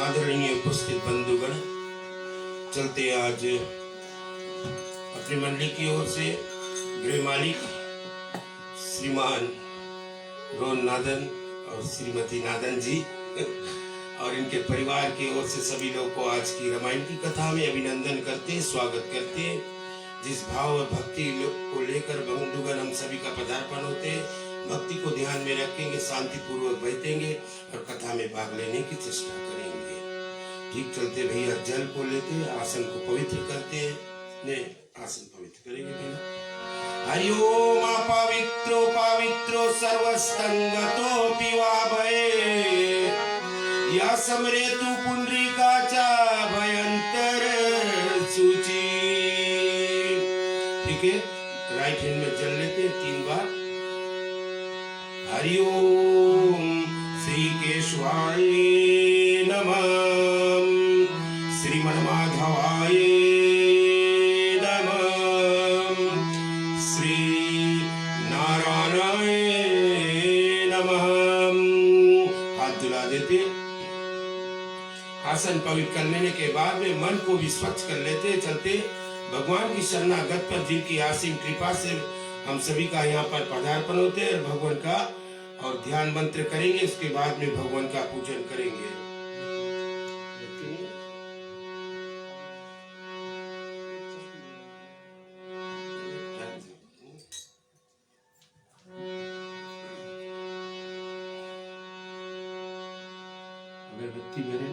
आदरणीय उपस्थित बंधुगण, चलते आज अपनी मंडली की ओर से गृह मालिक श्रीमान रोहन नादन और श्रीमती नादन जी और इनके परिवार की ओर से सभी लोग को आज की रामायण की कथा में अभिनंदन करते, स्वागत करते। जिस भाव और भक्ति को लेकर बंधुगण हम सभी का पदार्पण होते, भक्ति को ध्यान में रखेंगे, शांति पूर्वक बैठेंगे और कथा में भाग लेने की चेष्टा करेंगे। ठीक चलते भैया जल को लेते, आसन को पवित्र करते, ने आसन पवित्र करेंगे भैया। हरि ओम पवित्रो पवित्रो सर्वस्तंगतोऽपि वा भये या समरेतु पुंडरीकाचा भयंतर सूची। ठीक है, राइट हैंड में जल लेते हैं 3 बार। हरि ओम श्री केशवाय नमः, श्रीमन्माधवाय नमः, श्री नारायणाय नमः। हाथ धुला देते। आसन पवित्र कर लेने के बाद में मन को भी स्वच्छ कर लेते। चलते भगवान की शरणागत पर जिनकी असीम कृपा से हम सभी का यहाँ पर पदार्पण होते हैं, भगवान का और ध्यान मंत्र करेंगे। उसके बाद में भगवान का पूजन करेंगे। अगरबत्ती मेरे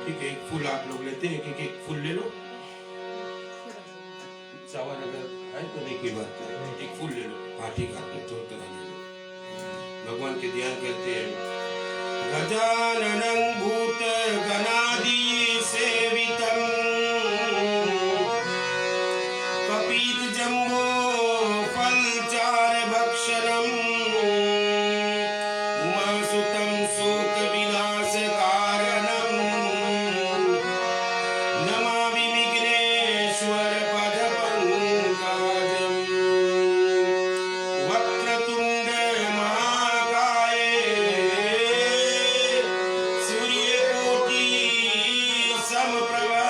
ठीक है, एक फूल आप लोग लेते हैं, एक फूल ले लो। चावल अगर है तो नहीं कोई बात नहीं, एक फूल ले लो। हाँ ठीक है, आपने तो तरह ले लो। भगवान के ध्यान करते हैं। गजाननं भूत गणादि सेवितं कपित जम्बो फलचार भक्षणं उमासुतं शोक विनाश कारणं नमामि विघ्नेश्वर पद पंकजं। वक्रतुंड महाकाय सूर्यकोटि समप्रभा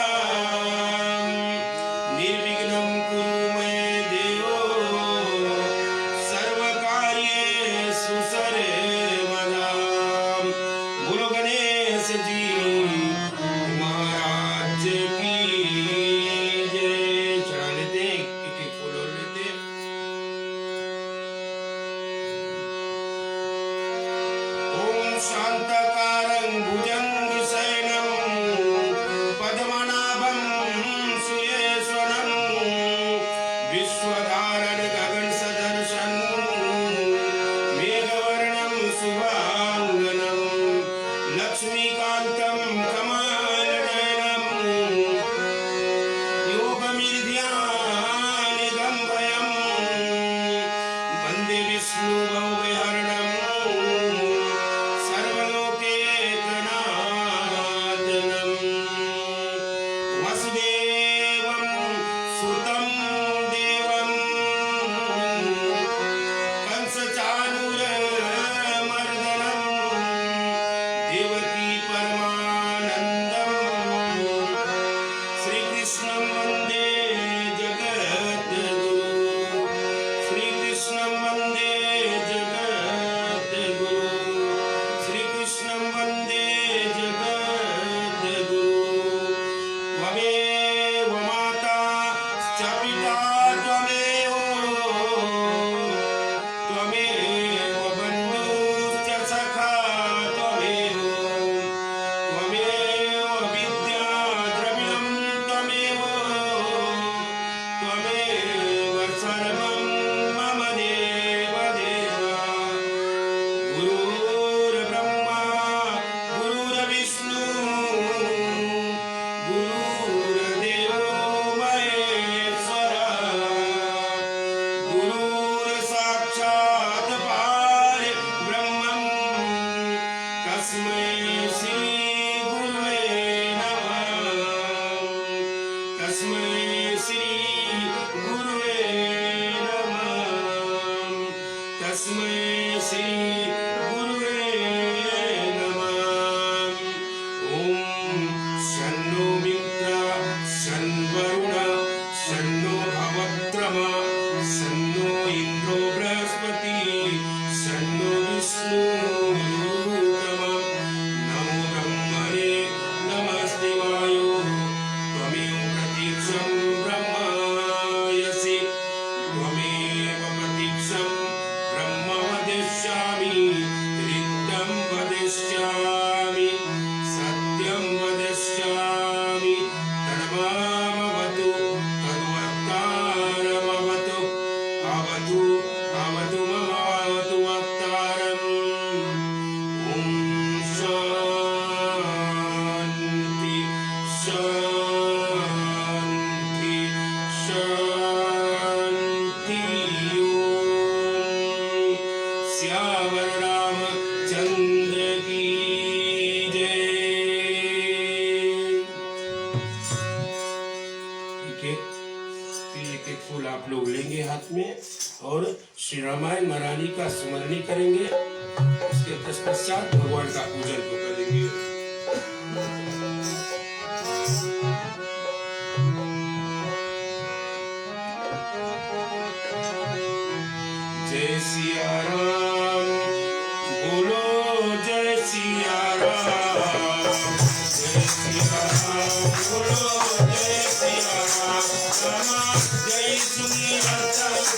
निर्विघ्नं कुरु मे देव सर्वकार्येषु सर्वदा। बोलो गणेश जी महाराज की जय। चढ़ा लेते, एक फूल और लेते। ओम शांतकारं भुजंगशयनं पद्मनाभं सुयेश्वरं विश्वधारण गगन सदर्शन मेघवर्णं शुभांगनं लक्ष्मीकान्तं कमलनयनं योगमिध्यानिदं भयं वन्दे विष्णुभवविहरणं सर्वलोकैकनाथनं वसुदेवं सुतं देवं कंसचाणूरमर्दनं देवकी परमानन्दं श्रीकृष्णं वन्दे जगद्गुरु। श्रीकृष्णं वन्दे जगद्गुरु। श्रीकृष्णं वन्दे जगद्गुरु। त्वमेव माता च पिता त्वमेव, त्वमेव बन्धुश्च सखा त्वमेव, तस्मै श्री गुरुवे नमः तस्मै श्री गुरुवे नमः तस्मै श्री गुरुवे नमः ओम शन्नो मित्र शन्वरुण शन्नो भवत्रमा शन्नो इंद्रो बृहस्पति शन्नो विष्णु गुरुक्रमः नमो ब्रह्मणे नमस्तेवाय त्वमेव प्रतीक्षं ब्रह्मायसि त्वमेव प्रतीक्षं ब्रह्म वदिष्यामि ऋतं वदिष्यामि सत्यं वदिष्यामि तन्मामवतु तद्वक्तारमवतु अवतु अवतु ममावतु वक्तारम् ॐ शान्ति शान्ति शान्ति ॐ श्यावर रामचंद्र की जय। ठीक है, फिर एक एक फूल आप लोग लेंगे हाथ में और श्री रामायण महारानी का स्मरण करेंगे। उसके पश्चात भगवान का पूजन को करेंगे। जय सिया राम बोलो जय सिया राम जय सिया राम बोलो जय सिया राम जय सुनिया सिद्धो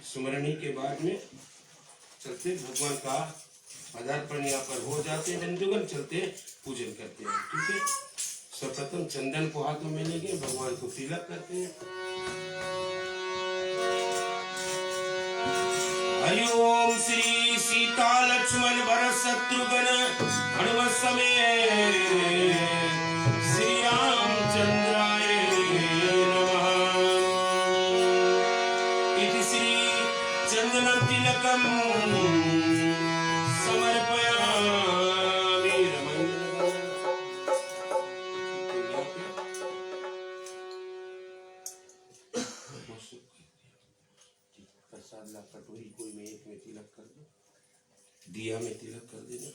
सुमरणी के बाद में चलते भगवान का पदार्पण यहाँ पर हो जाते हैं बंधुगण, चलते पूजन करते हैं। ठीक है, सर्वप्रथम चंदन को हाथों में लेके भगवान को तिलक करते हैं। हरि ओम श्री सीता लक्ष्मण भरत शत्रुघ्न हनुमत समेत श्री रामचंद्राय नमः। इति श्री चंदनं तिलकं समर्पयामि। प्रसाद ला कटोरी कोई में एक में तिलक कर दो, दिया में तिलक कर देना।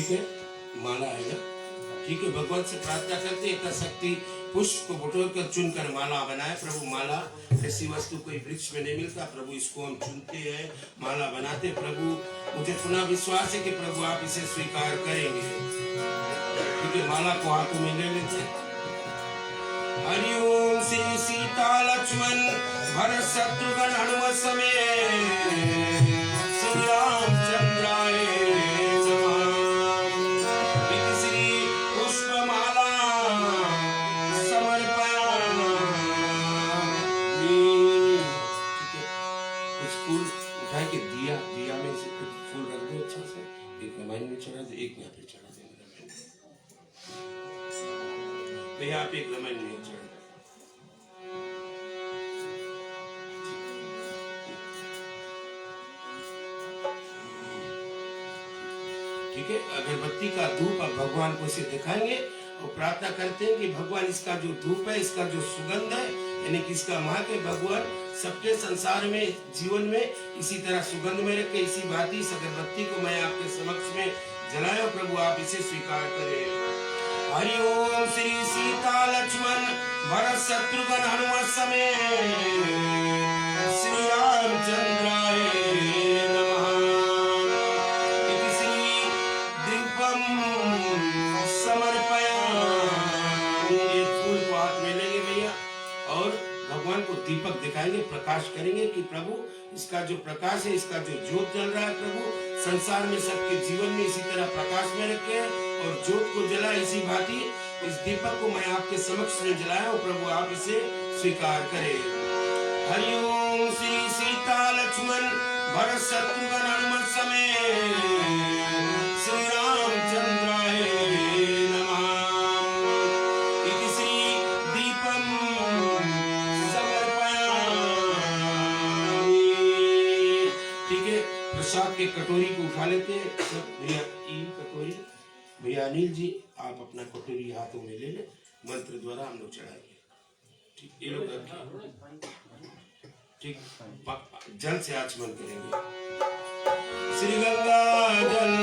ठीक है, माला है ना, ठीक है। भगवान से प्रार्थना करते यथाशक्ति पुष्प को बटोर कर चुनकर माला बनाए। प्रभु माला ऐसी वस्तु कोई वृक्ष में नहीं मिलता, प्रभु इसको हम चुनते हैं, माला बनाते। प्रभु मुझे पुनः विश्वास है कि प्रभु आप इसे स्वीकार करेंगे, ठीक है। माला को हाथों में ले लेते। हरिओम श्री सीता लक्ष्मण भरत शत्रुघ्न हनुमत समेत श्री रामचंद्राय दिया में से कुछ फूल रख दो अच्छा से, एक रामायण में चढ़ा दो, एक यहाँ पे चढ़ा दो रामायण, तो यहाँ पे एक रामायण में चढ़ा दो, ठीक है। अगरबत्ती का धूप अब भगवान को इसे दिखाएंगे और प्रार्थना करते हैं कि भगवान इसका जो धूप है, इसका जो सुगंध है, यानी कि इसका महक है, भगवान सबके संसार में जीवन में इसी तरह सुगंध में रखे। इसी भांति इस अगरबत्ती को मैं आपके समक्ष में जलाया, प्रभु आप इसे स्वीकार करें। हरि ओम श्री सीता लक्ष्मण भरत शत्रुघ्न हनुमत समेत श्री रामचंद्राय नमः। श्री दीपम समर्पयामि। फूल को हाथ में लेंगे भैया और भगवान को दीपक दिखाएंगे, प्रकाश करेंगे कि प्रभु इसका जो प्रकाश है, इसका जो ज्योत जल रहा है, प्रभु संसार में सबके जीवन में इसी तरह प्रकाश में रखे और ज्योत को जलाए। इसी भांति इस दीपक को मैं आपके समक्ष में जलाया और प्रभु आप इसे स्वीकार करें। हरि ओम श्री सीता लक्ष्मण भरत शत्रुघ्न हनुमत समेत श्री रामचंद्राय नमः। श्री दीपम प्रसाद के कटोरी को उठा लेते हैं सब भैया। कटोरी भैया अनिल जी आप अपना कटोरी हाथों में ले ले, मंत्र द्वारा हम लोग चढ़ाएंगे, ठीक। ये लोग ठीक जल से आचमन करेंगे। श्री गंगा जल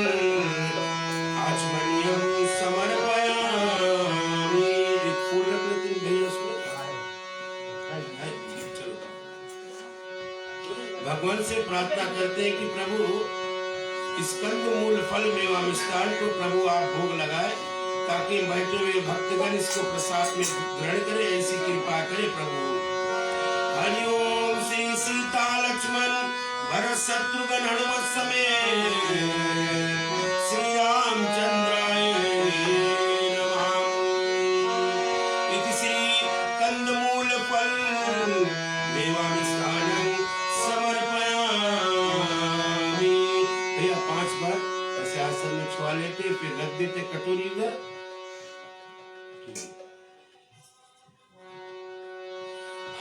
आचमनियम समर्पयामि। फूल रख लेते भैया उसमें। भगवान से प्रार्थना करते हैं कि प्रभु इस कंद मूल फल मेवा मिष्टान को प्रभु आप भोग लगाए, ताकि बैठे हुए भक्तगण इसको प्रसाद में ग्रहण करें, ऐसी कृपा करें प्रभु। हरि ओम श्री सीता लक्ष्मण भरत शत्रुघ्न हनुमत समेत श्री रामचंद्राय नमः। श्री कंद मूल फल मेवा मिष्टान आसन में छुआ लेते, फिर रख देते कटोरी उधर।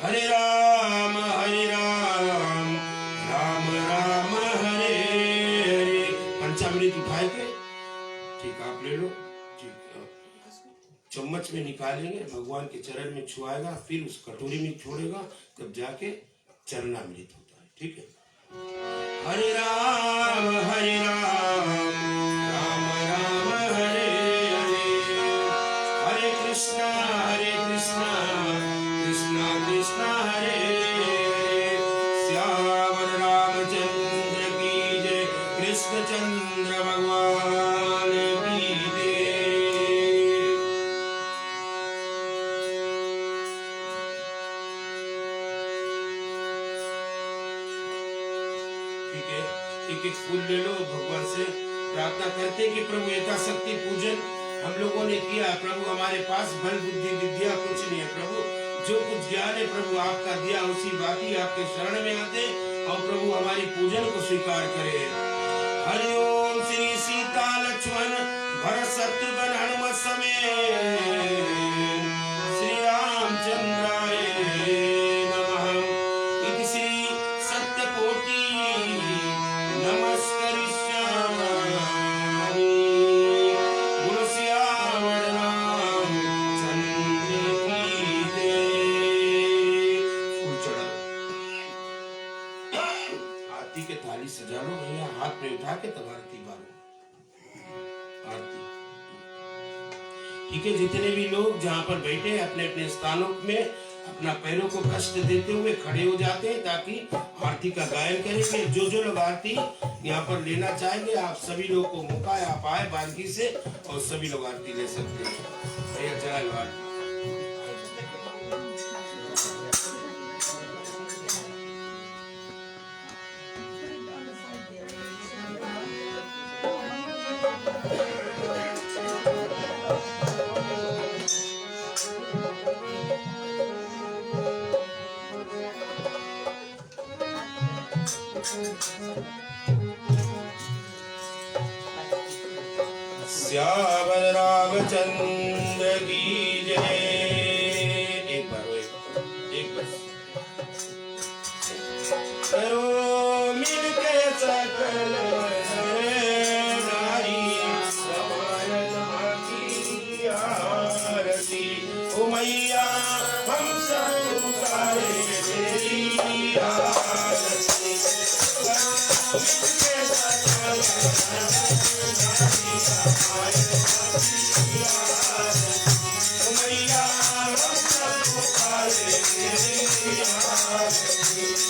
हरे राम राम राम हरे हरे। पंचामृत उठाए के ठीक आप ले लो, ठीक। चम्मच में निकालेंगे, भगवान के चरण में छुआएगा, फिर उस कटोरी में छोड़ेगा, तब जाके चरणामृत होता है, ठीक है। हरे राम कृष्णा कृष्णा हरे हरे। श्याम रामचंद्र की जय, कृष्ण चंद्र भगवान की जय। ठीक है, एक फूल ले लो, भगवान से प्रार्थना करते हैं कि प्रभु यथाशक्ति पूजन हम लोगों ने किया। प्रभु हमारे पास बल बुद्धि विद्या कुछ नहीं है, प्रभु जो कुछ ज्ञान है प्रभु आपका दिया, उसी बात ही आपके शरण में आते और प्रभु हमारी पूजन को स्वीकार करे। हरि ओम श्री सीता लक्ष्मण भरत शत्रुघ्न हनुमत समेत श्री रामचंद्राय नमः। इति श्री सत्यकोटि नमस्करिष्यामि। बोलो सियावर रामचंद्र की जय। फूल चढ़ा आरती के थाली सजा लो भैया, हाथ में उठा के तब आरती बारो। ठीक है, जितने भी लोग जहाँ पर बैठे हैं अपने अपने स्थानों में अपना पैरों को कष्ट देते हुए खड़े हो जाते हैं ताकि आरती का गायन करेंगे। जो लोग आरती यहाँ पर लेना चाहेंगे, आप सभी लोगों को मौका है, आप आए बारगी से और सभी लोग आरती ले सकते हैं। भैया चला आरती। श्यावर रामचंद्र की जय। एक बार करो मिलके सकल नारी समायना की आरती। ओ मैया हम सब पुकारे तेरी आरती। मिलके सकल नारी समायना की आरती। ओ मैया हम सब पुकारे तेरी आरती।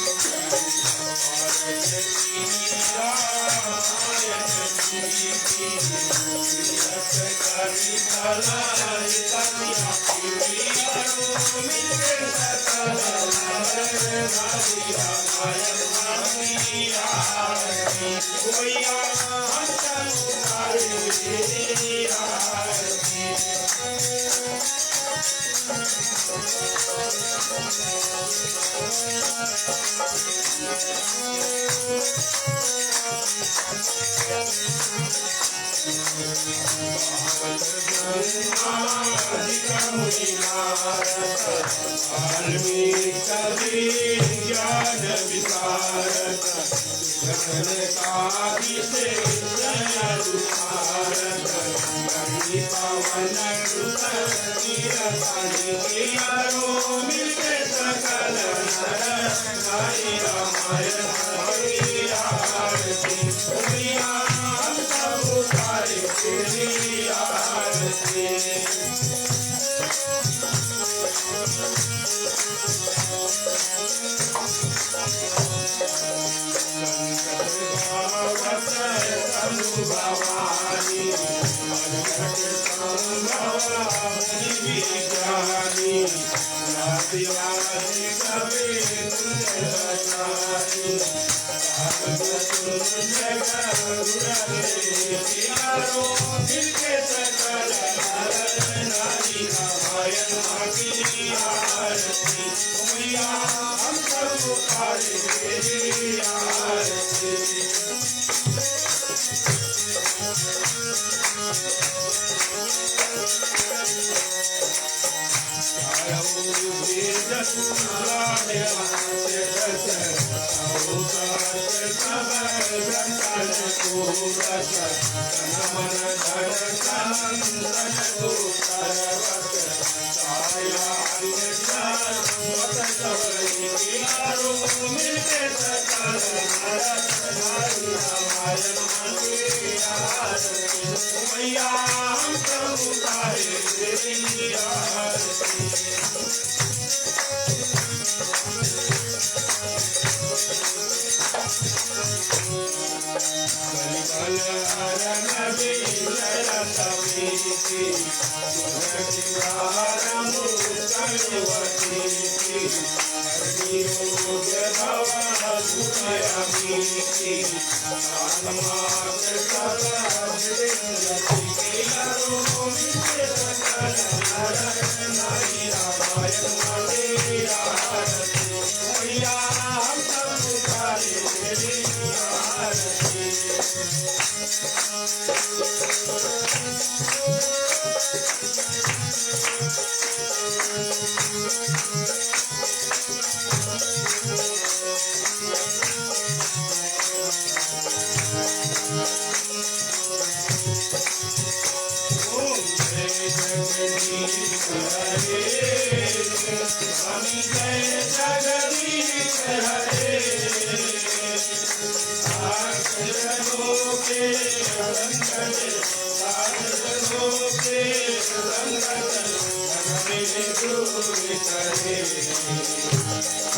करे।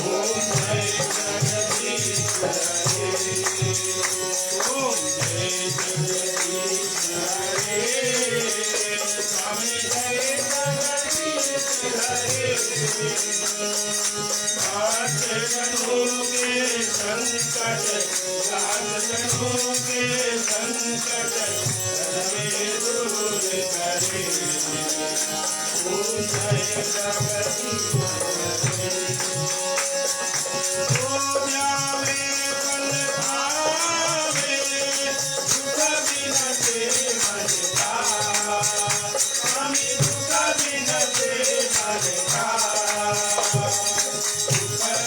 ओम जय जगदीश हरे, ओम जय जगदीश हरे, स्वामी जय जगदीश हरे। सात जन्मों के संकट, सात जन्मों के संकट हमें दूर करे। ओम जय जगदीश हरे। हो जावे पल पावे, दुख बिनते मन का, स्वामी दुख बिनते मन का।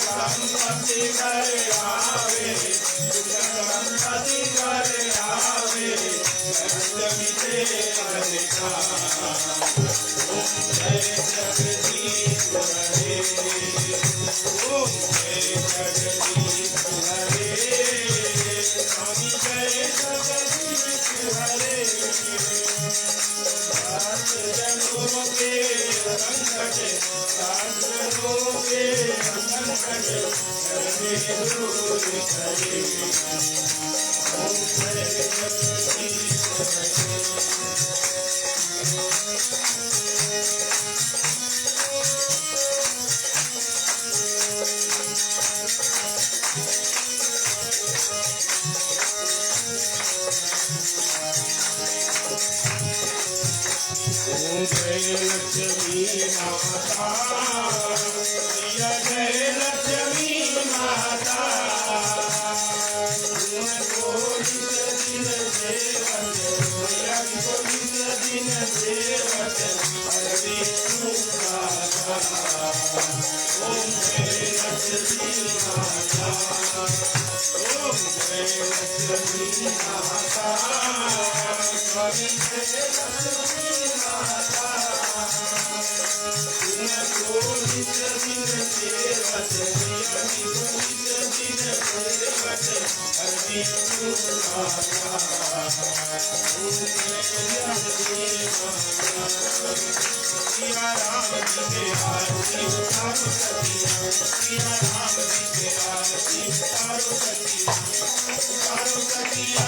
संपत्ति घर आवे, दुख संपत्ति घर आवे, मिटे मन का। ओम जय जगदीश हरे, ओम जय जगदीश हरे, स्वामी जय जगदीश हरे। सात जन्मों के संकट, सात जन्मों के संकट हमें दूर करे। ओम जय जगदीश हरे। ओम जय लक्ष्मी माता, जय लक्ष्मी माता। उनको नित दिन सेवक, को नित दिन सेवक हर विष्णु दाता। ओम जय लक्ष्मी माता, ओम जय लक्ष्मी माता, स्वामी जय लक्ष्मी माता। उनको नित दिन सेवक, को नित दिन सेवक हर विष्णु दाता। ओम जय लक्ष्मी माता। सिया राम जी के आरती उतारो सखिया, सिया राम जी के आरती उतारो सखिया, उतारो सखिया,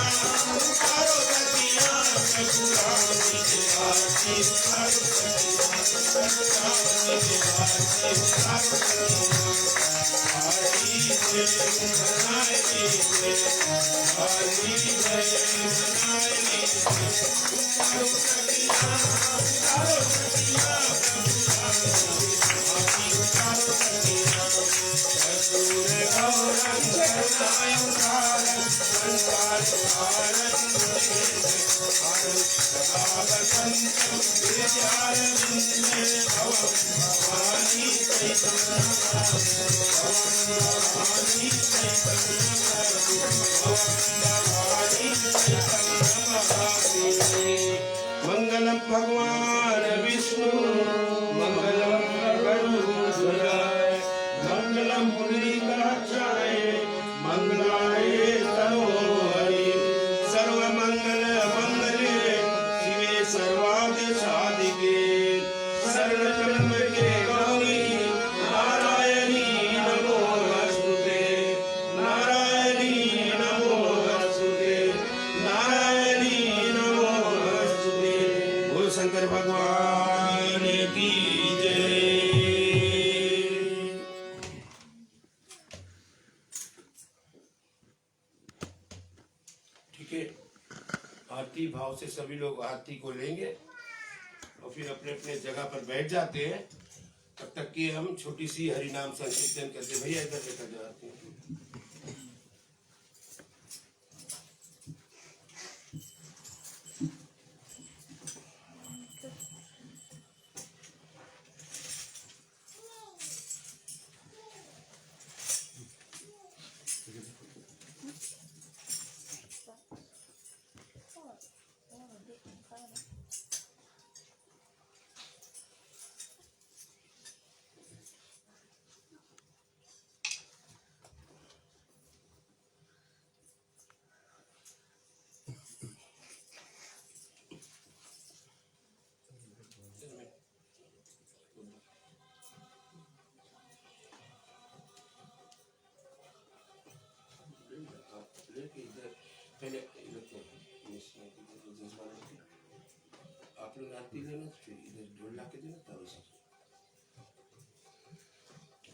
उतारो सखिया। प्रभु राम जी के आरती उतारो सखिया, प्रभु राम जी के आरती उतारो सखिया। हरि जय मनाए जय, हरि जय मनाए जय। उतारो सखिया, उतारो सखिया, प्रभु राम जी के आरती उतारो सखिया। असुर गौरंग करुणाय उदारं, संसार सारं सदा वसन्तं विद्यारविन्दे भवं भवानी चैतन्यमयं, भवानी चैतन्यमयं, भवानी चैतन्यमयं। मंगलम भगवान विष्णु, मंगलम गरुड़ध्वजाय, मंगलम पुंडरीकाक्षाय, मंगलाय तनोहरि। सर्वमंगल मंगले शिवे सर्वार्थ साधिके, शरणत्र्यंबके गौरी नारायणी नमोस्तुते, नारायणी नमोस्तुते, नारायणी नमोस्तुते। बोल शंकर भगवान की जय। ठीक है, आरती भाव से सभी लोग आरती को लेंगे और फिर अपने अपने जगह पर बैठ जाते हैं। तब तक कि हम छोटी सी हरिनाम संकीर्तन करते। भैया इधर देखा जाते हैं। पहले आप लोग आरती लेना, फिर इधर ढोल ला के देना, तब ऐसा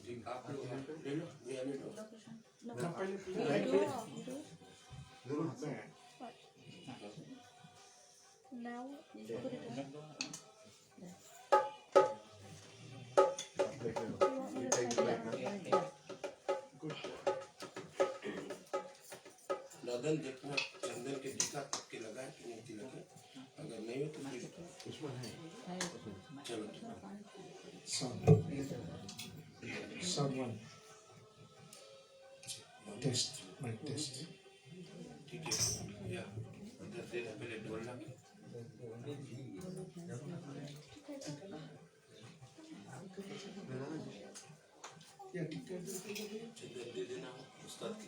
ठीक। आप लोग ले लो, भैया ले लो। Now put it on. Northern देखना चंदन के टीका तक के लगाए कि नहीं लगे, अगर नहीं हो तो फिर चलो Someone test my test. ठीक है या इधर दे दे पहले ढोल ला के। Yeah, ticket. चंदन दे देना उस्ताद की।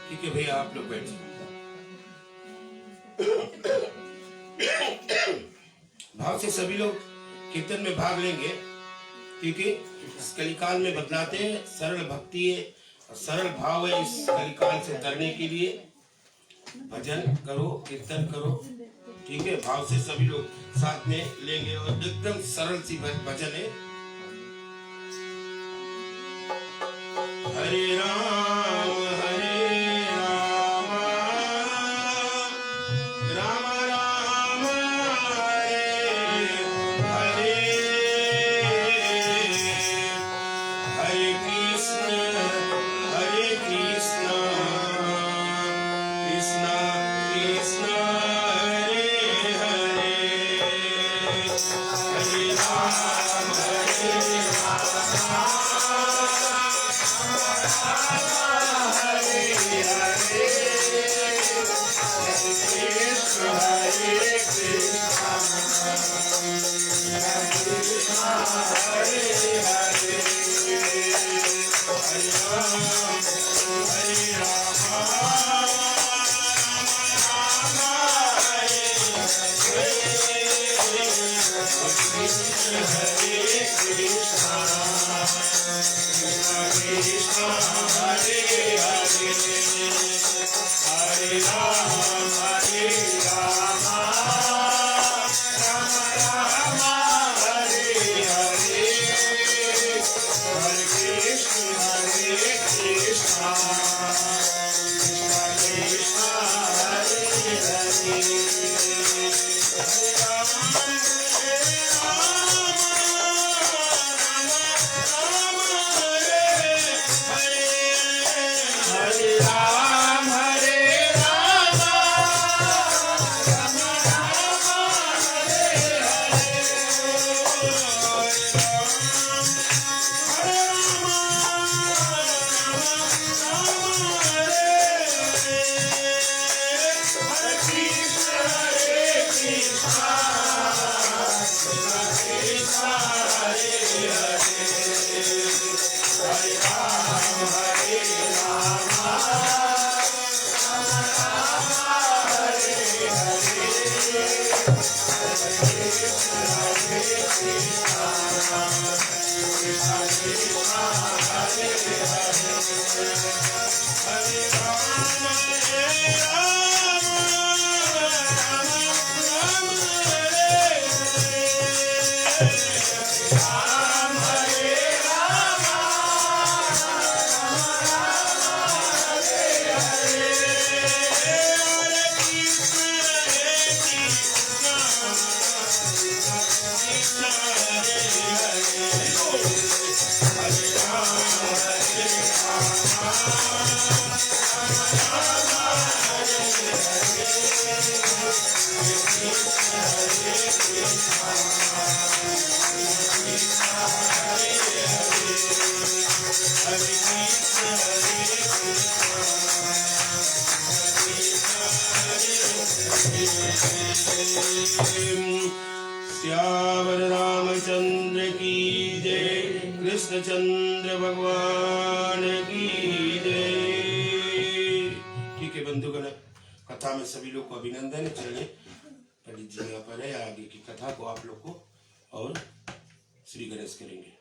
ठीक है भैया, आप लोग बैठिए। भाव से सभी लोग कीर्तन में भाग लेंगे, क्योंकि इस कलिकाल में बदलाते हैं, सरल भक्ति है और सरल भाव है। इस कलिकाल से तरने के लिए भजन करो, कीर्तन करो, ठीक है। भाव से सभी लोग साथ में लेंगे और एकदम सरल सी भजन है। हरे राम हरे राम, राम राम हरे हरे, हरे कृष्ण कृष्ण कृष्ण हरे हरे, हरे राम हरे श्यावर रामचंद्र की जय, कृष्णचंद्र भगवान की जय। ठीक है बंधुगण, कथा में सभी लोग को अभिनंदन। चलिए पंडित जी यहाँ पर है, आगे की कथा को आप लोग को और श्री गणेश करेंगे।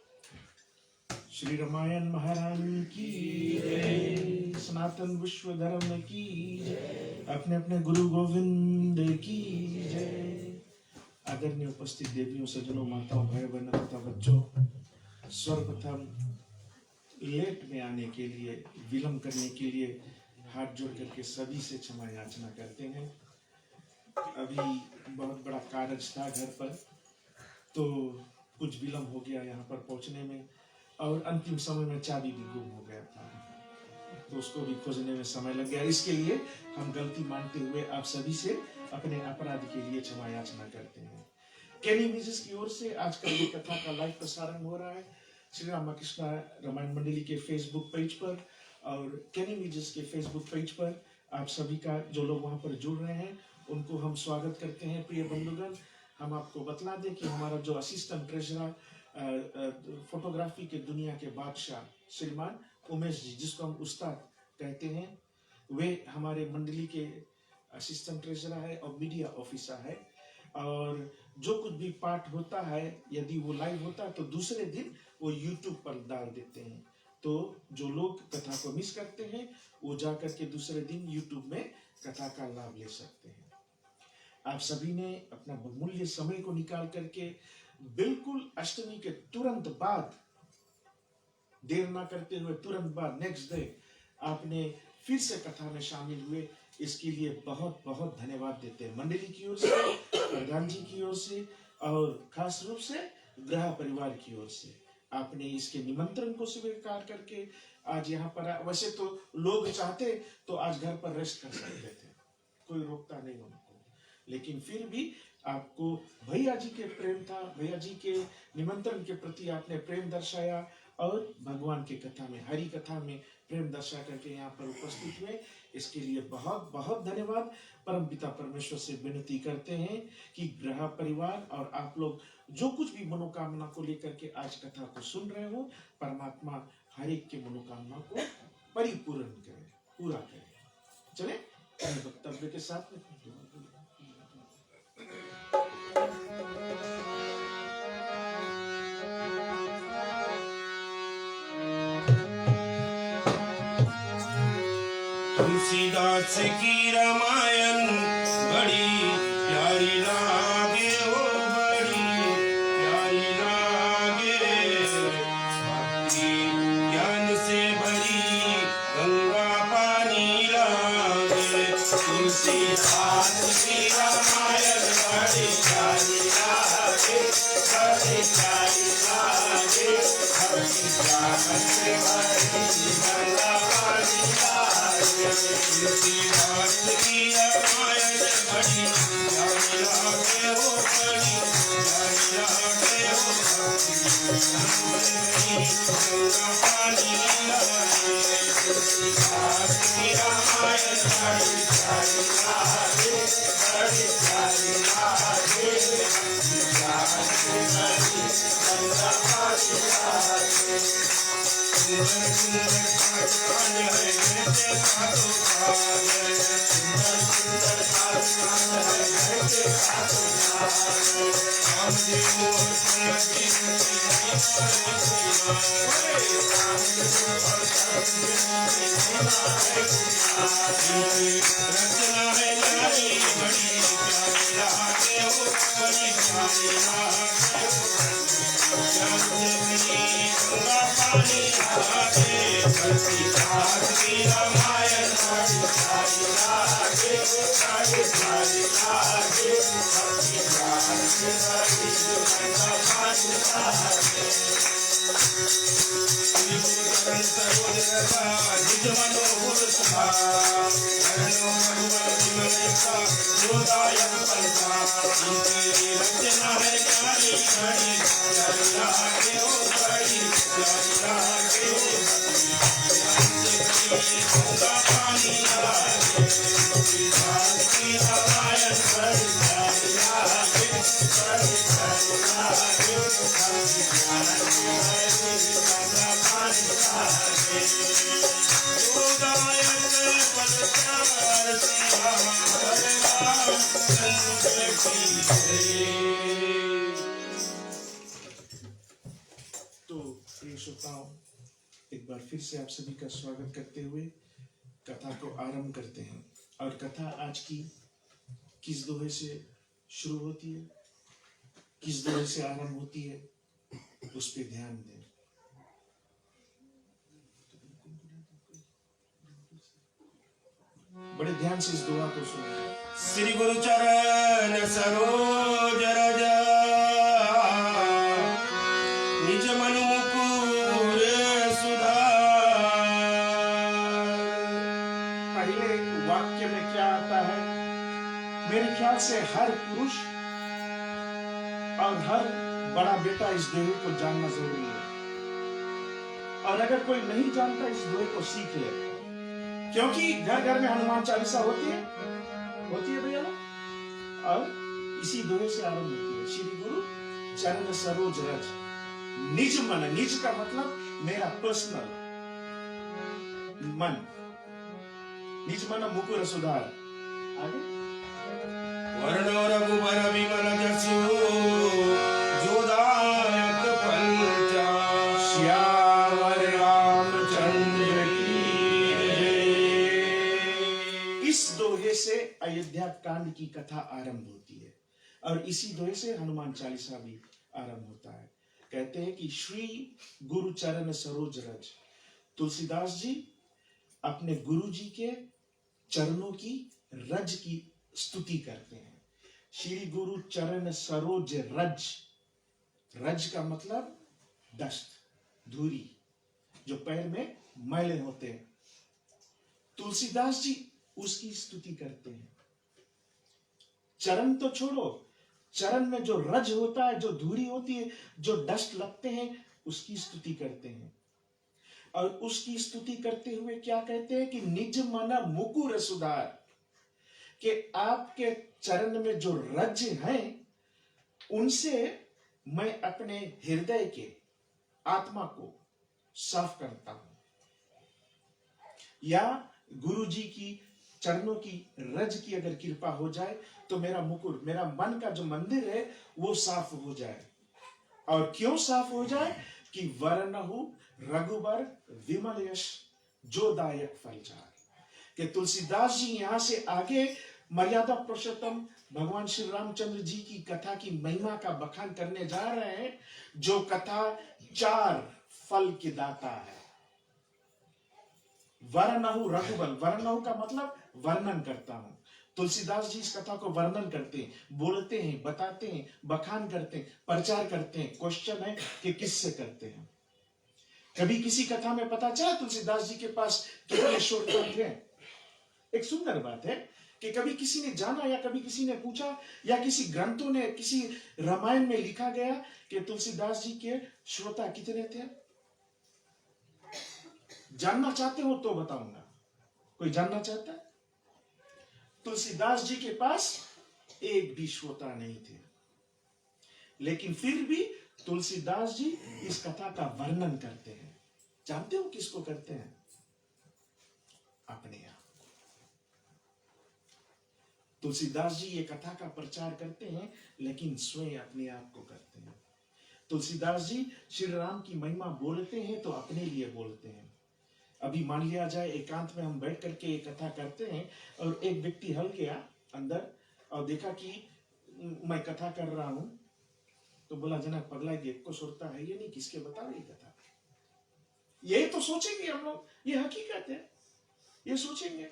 श्री रामायण महारानी की जय, सनातन विश्व धर्म की जय, अपने अपने गुरु गोविंद की जय। आदरणीय उपस्थित देवियों, सज्जनों, माताओं, भाई बहनों तथा बच्चों, सर्वप्रथम लेट में आने के लिए, विलंब करने के लिए हाथ जोड़ करके सभी से क्षमा याचना करते हैं। अभी बहुत बड़ा कार्य था घर पर, तो कुछ विलंब हो गया यहाँ पर पहुँचने में, और अंतिम समय में चाबी भी गुम हो गया था, तो उसको भी खोजने में समय लग गया। इसके लिए हम गलती मानते हुए आप सभी से अपने अपराध के लिए क्षमा याचना करते हैं। केनी म्यूजिक की ओर से आज का ये कथा का लाइव प्रसारण हो रहा है श्री रामकृष्ण रामायण मंडली के फेसबुक पेज पर और केनी म्यूजिक के फेसबुक पेज पर। आप सभी का, जो लोग वहां पर जुड़ रहे हैं, उनको हम स्वागत करते हैं। प्रिय बंधुगण, हम आपको बतला दें कि हमारा जो असिस्टेंट ट्रेजरर फोटोग्राफी के दुनिया के बादशाह श्रीमान उमेश जी, जिसको हम उस्ताद कहते हैं, वे हमारे मंडली के असिस्टेंट ट्रेजरर है और मीडिया ऑफिसर है। और जो कुछ भी पाठ होता है, यदि वो लाइव होता है तो दूसरे दिन वो यूट्यूब पर डाल देते हैं, तो जो लोग कथा को मिस करते हैं वो जाकर के दूसरे दिन यूट्यूब में कथा का लाभ ले सकते हैं। आप सभी ने अपना बहुमूल्य समय को निकाल करके बिल्कुल अष्टमी के तुरंत बाद, देर ना करते हुए तुरंत बाद नेक्स्ट डे आपने फिर से कथा में शामिल हुए, इसके लिए बहुत बहुत धन्यवाद देते हैं मंडली की ओर से, प्रधान जी की ओर से और खास रूप से ग्रह परिवार की ओर से। आपने इसके निमंत्रण को स्वीकार करके आज यहाँ पर, वैसे तो लोग चाहते तो आज घर पर रेस्ट कर सकते थे, कोई रोकता नहीं उनको, लेकिन फिर भी आपको भैया जी के प्रेम था, भैया जी के निमंत्रण के प्रति आपने प्रेम दर्शाया और भगवान की कथा में, हरि कथा में प्रेम दर्शा करके यहाँ पर उपस्थित हुए। इसके लिए बहुत बहुत धन्यवाद। परम पिता परमेश्वर से विनती करते हैं कि ग्रह परिवार और आप लोग जो कुछ भी मनोकामना को लेकर के आज कथा को सुन रहे हो, परमात्मा हर एक के मनोकामना को परिपूर्ण करे, पूरा करे। चले वक्तव्य के साथ में तुलसीदास की रामायण बड़ी प्यारी लागे, ओ बड़ी प्यारी लागे, भक्ति ज्ञान से भरी गंगा पानी लागे। तुलसीदास की रामायण बड़ी प्यारी लागे, बड़ी प्यारी लागे, भक्ति ज्ञान से भरी गंगा पानी लागे। तुलसीदास की रामायण बड़ी प्यारी लागे, ओ बड़ी प्यारी लागे, ओ गंगा पानी लागे। तुलसीदास की रामायण बड़ी प्यारी लागे, बड़ी प्यारी लागे, ज्ञान से भरी गंगा पानी लागे। सुंदर सुंदर साज है जैसे साधु साज, सुंदर सुंदर साज है जैसे साधु साज। राम जी मोर संगति रचना है न्यारी बड़ी प्यारी लागे, ओ बड़ी प्यारी लागे, ज्ञान से भरी गंगा पानी लागे। तुलसीदास की रामायण बड़ी प्यारी लागे, बड़ी प्यारी लागे, भक्ति ज्ञान से भरी गंगा पानी लागे। श्री सरोज रथा जिज मनोहर सभा, वर्णो रघुवर विमल रेखा जोदायक पंथा। इनकी रचना है न्यारी बड़ी प्यारी लागे, ओ बड़ी प्यारी लागे, गंगा पानी लागे। तुलसीदास की रामायण बड़ी प्यारी लागे, बड़ी प्यारी लागे, भक्ति ज्ञान से भरी गंगा पानी लागे। जोदायक पलचार सिया रामचंद्र की जय। श्रोताओं, एक बार फिर से आप सभी का स्वागत करते हुए कथा को आरंभ करते हैं। और कथा आज की किस दोहे से शुरू होती है, किस दोहे से आरंभ होती है, उस पर ध्यान दें। बड़े ध्यान से इस दुआ को सुनिए। श्री गुरु चरण सरोज रज, निज मन मुकुर सुधार। पहले वाक्य में क्या आता है? मेरे ख्याल से हर पुरुष और हर बड़ा बेटा इस दोहे को जानना जरूरी है, और अगर कोई नहीं जानता इस दोहे को सीख ले, क्योंकि घर घर में हनुमान चालीसा होती है भैया लोग, और इसी दोहे से आरंभ होती है। श्री गुरु चरण सरोज रज, निज मन, निज का मतलब मेरा पर्सनल मन, निज मन मुकुर सुधार। आगे वर्ण रघुबर विमल जसु, जो दायक फल चार। श्यावर रामचंद्र की जय। इस दोहे से अयोध्या कांड की कथा आरंभ होती है, और इसी दोहे से हनुमान चालीसा भी आरंभ होता है। कहते हैं कि श्री गुरु चरण सरोज रज, तुलसीदास जी अपने गुरु जी के चरणों की रज की स्तुति करते हैं। श्री गुरु चरण सरोज रज, रज का मतलब डस्ट, धूरी, जो पैर में मैले होते हैं। तुलसीदास जी उसकी स्तुति करते हैं। चरण तो छोड़ो, चरण में जो रज होता है, जो धूरी होती है, जो डस्ट लगते हैं, उसकी स्तुति करते हैं। और उसकी स्तुति करते हुए क्या कहते हैं कि निज मन मुकुर सुधार, कि आपके चरण में जो रज हैं उनसे मैं अपने हृदय के आत्मा को साफ करता हूं, या गुरु जी की चरणों की रज की अगर कृपा हो जाए तो मेरा मुकुर, मेरा मन का जो मंदिर है वो साफ हो जाए। और क्यों साफ हो जाए? कि वरनहु रघुबर विमल यश, जो दायक फल चार। कि तुलसीदास जी यहां से आगे मर्यादा पुरुषोत्तम भगवान श्री रामचंद्र जी की कथा की महिमा का बखान करने जा रहे हैं, जो कथा 4 फल के दाता है। वरनहु रघुबर, वरनहु का मतलब वर्णन करता हूं। तुलसीदास जी इस कथा को वर्णन करते हैं, बोलते हैं, बताते हैं, बखान करते हैं, प्रचार करते हैं। क्वेश्चन है कि किससे करते हैं? कभी किसी कथा में पता चला तुलसीदास जी के पास कितने शोधपंथ हैं? एक सुंदर बात है कि कभी किसी ने जाना, या कभी किसी ने पूछा, या किसी ग्रंथों ने, किसी रामायण में लिखा गया कि तुलसीदास जी के श्रोता कितने थे? जानना चाहते हो तो बताऊंगा। कोई जानना चाहता है? तुलसीदास जी के पास एक भी श्रोता नहीं थे, लेकिन फिर भी तुलसीदास जी इस कथा का वर्णन करते हैं। जानते हो किसको करते हैं? अपने आप। तुलसीदास जी ये कथा का प्रचार करते हैं, लेकिन स्वयं अपने आप को करते हैं। तुलसीदास जी श्री राम की महिमा बोलते हैं तो अपने लिए बोलते हैं। अभी मान लिया जाए एकांत में हम बैठ करके ये कथा करते हैं, और एक व्यक्ति हल गया अंदर और देखा कि मैं कथा कर रहा हूं, तो बोला जनक पगला गेट को सुनता है ये नहीं, किसके बता रही कथा? ये तो सोचेंगे हम लोग, ये हकीकत है। ये सोचेंगे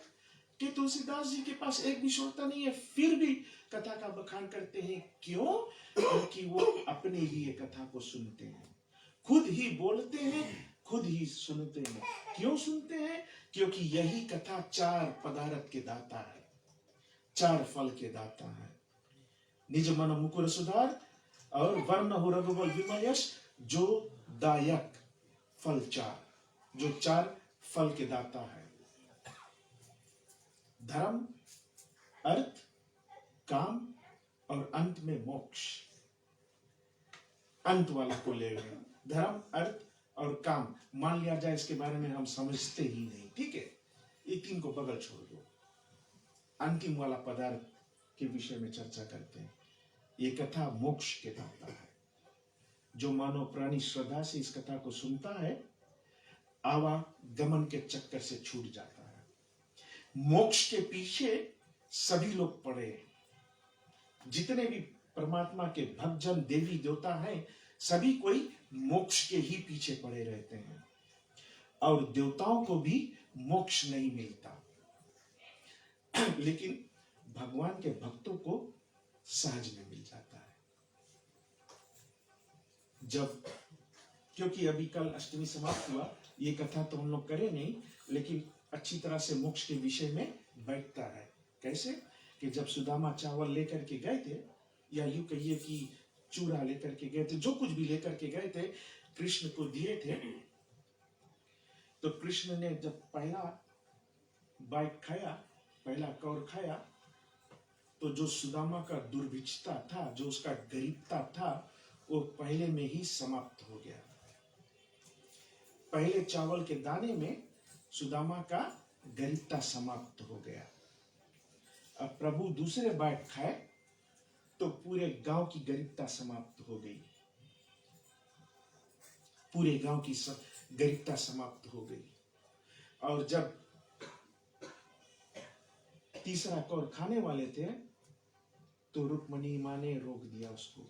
कि तुलसीदास जी के पास एक भी श्रोता नहीं है, फिर भी कथा का बखान करते हैं। क्यों? क्योंकि वो अपने लिए कथा को सुनते हैं, खुद ही बोलते हैं, खुद ही सुनते हैं। क्यों सुनते हैं? क्योंकि यही कथा 4 पदार्थ के दाता है, 4 फल के दाता है। निज मन मुकुर सुधार, और वरनहु रघुबर विमल यश, जो दायक फल 4, जो 4 फल के दाता है। धर्म, अर्थ, काम और अंत में मोक्ष। अंत वाला को ले गए। धर्म, अर्थ और काम, मान लिया जाए इसके बारे में हम समझते ही नहीं, ठीक है, ये 3 को बगल छोड़ दो। अंतिम वाला पदार्थ के विषय में चर्चा करते हैं। ये कथा मोक्ष के दाता है। जो मानव प्राणी श्रद्धा से इस कथा को सुनता है, आवागमन के चक्कर से छूट जाता है। मोक्ष के पीछे सभी लोग पड़े हैं। जितने भी परमात्मा के भक्तजन, देवी देवता हैं, सभी कोई मोक्ष के ही पीछे पड़े रहते हैं, और देवताओं को भी मोक्ष नहीं मिलता, लेकिन भगवान के भक्तों को सहज में मिल जाता है। जब, क्योंकि अभी कल अष्टमी समाप्त हुआ, ये कथा तो हम लोग करें नहीं, लेकिन अच्छी तरह से मोक्ष के विषय में बैठता है। कैसे कि जब सुदामा चावल लेकर के गए थे, या यूं कहिए कि चूड़ा लेकर के गए थे, जो कुछ भी लेकर के गए थे, कृष्ण को दिए थे, तो कृष्ण ने जब पहला बाइट खाया, पहला कौर खाया, तो जो सुदामा का दुर्भिक्षता था, जो उसका गरीबता था, वो पहले में ही समाप्त हो गया। पहले चावल के दाने में सुदामा का गरीबता समाप्त हो गया। अब प्रभु दूसरे बाइट खाए तो पूरे गांव की गरीबता समाप्त हो गई, पूरे गांव की गरीबता समाप्त हो गई। और जब तीसरा कौर खाने वाले थे, तो रुक्मणी मां ने रोक दिया उसको।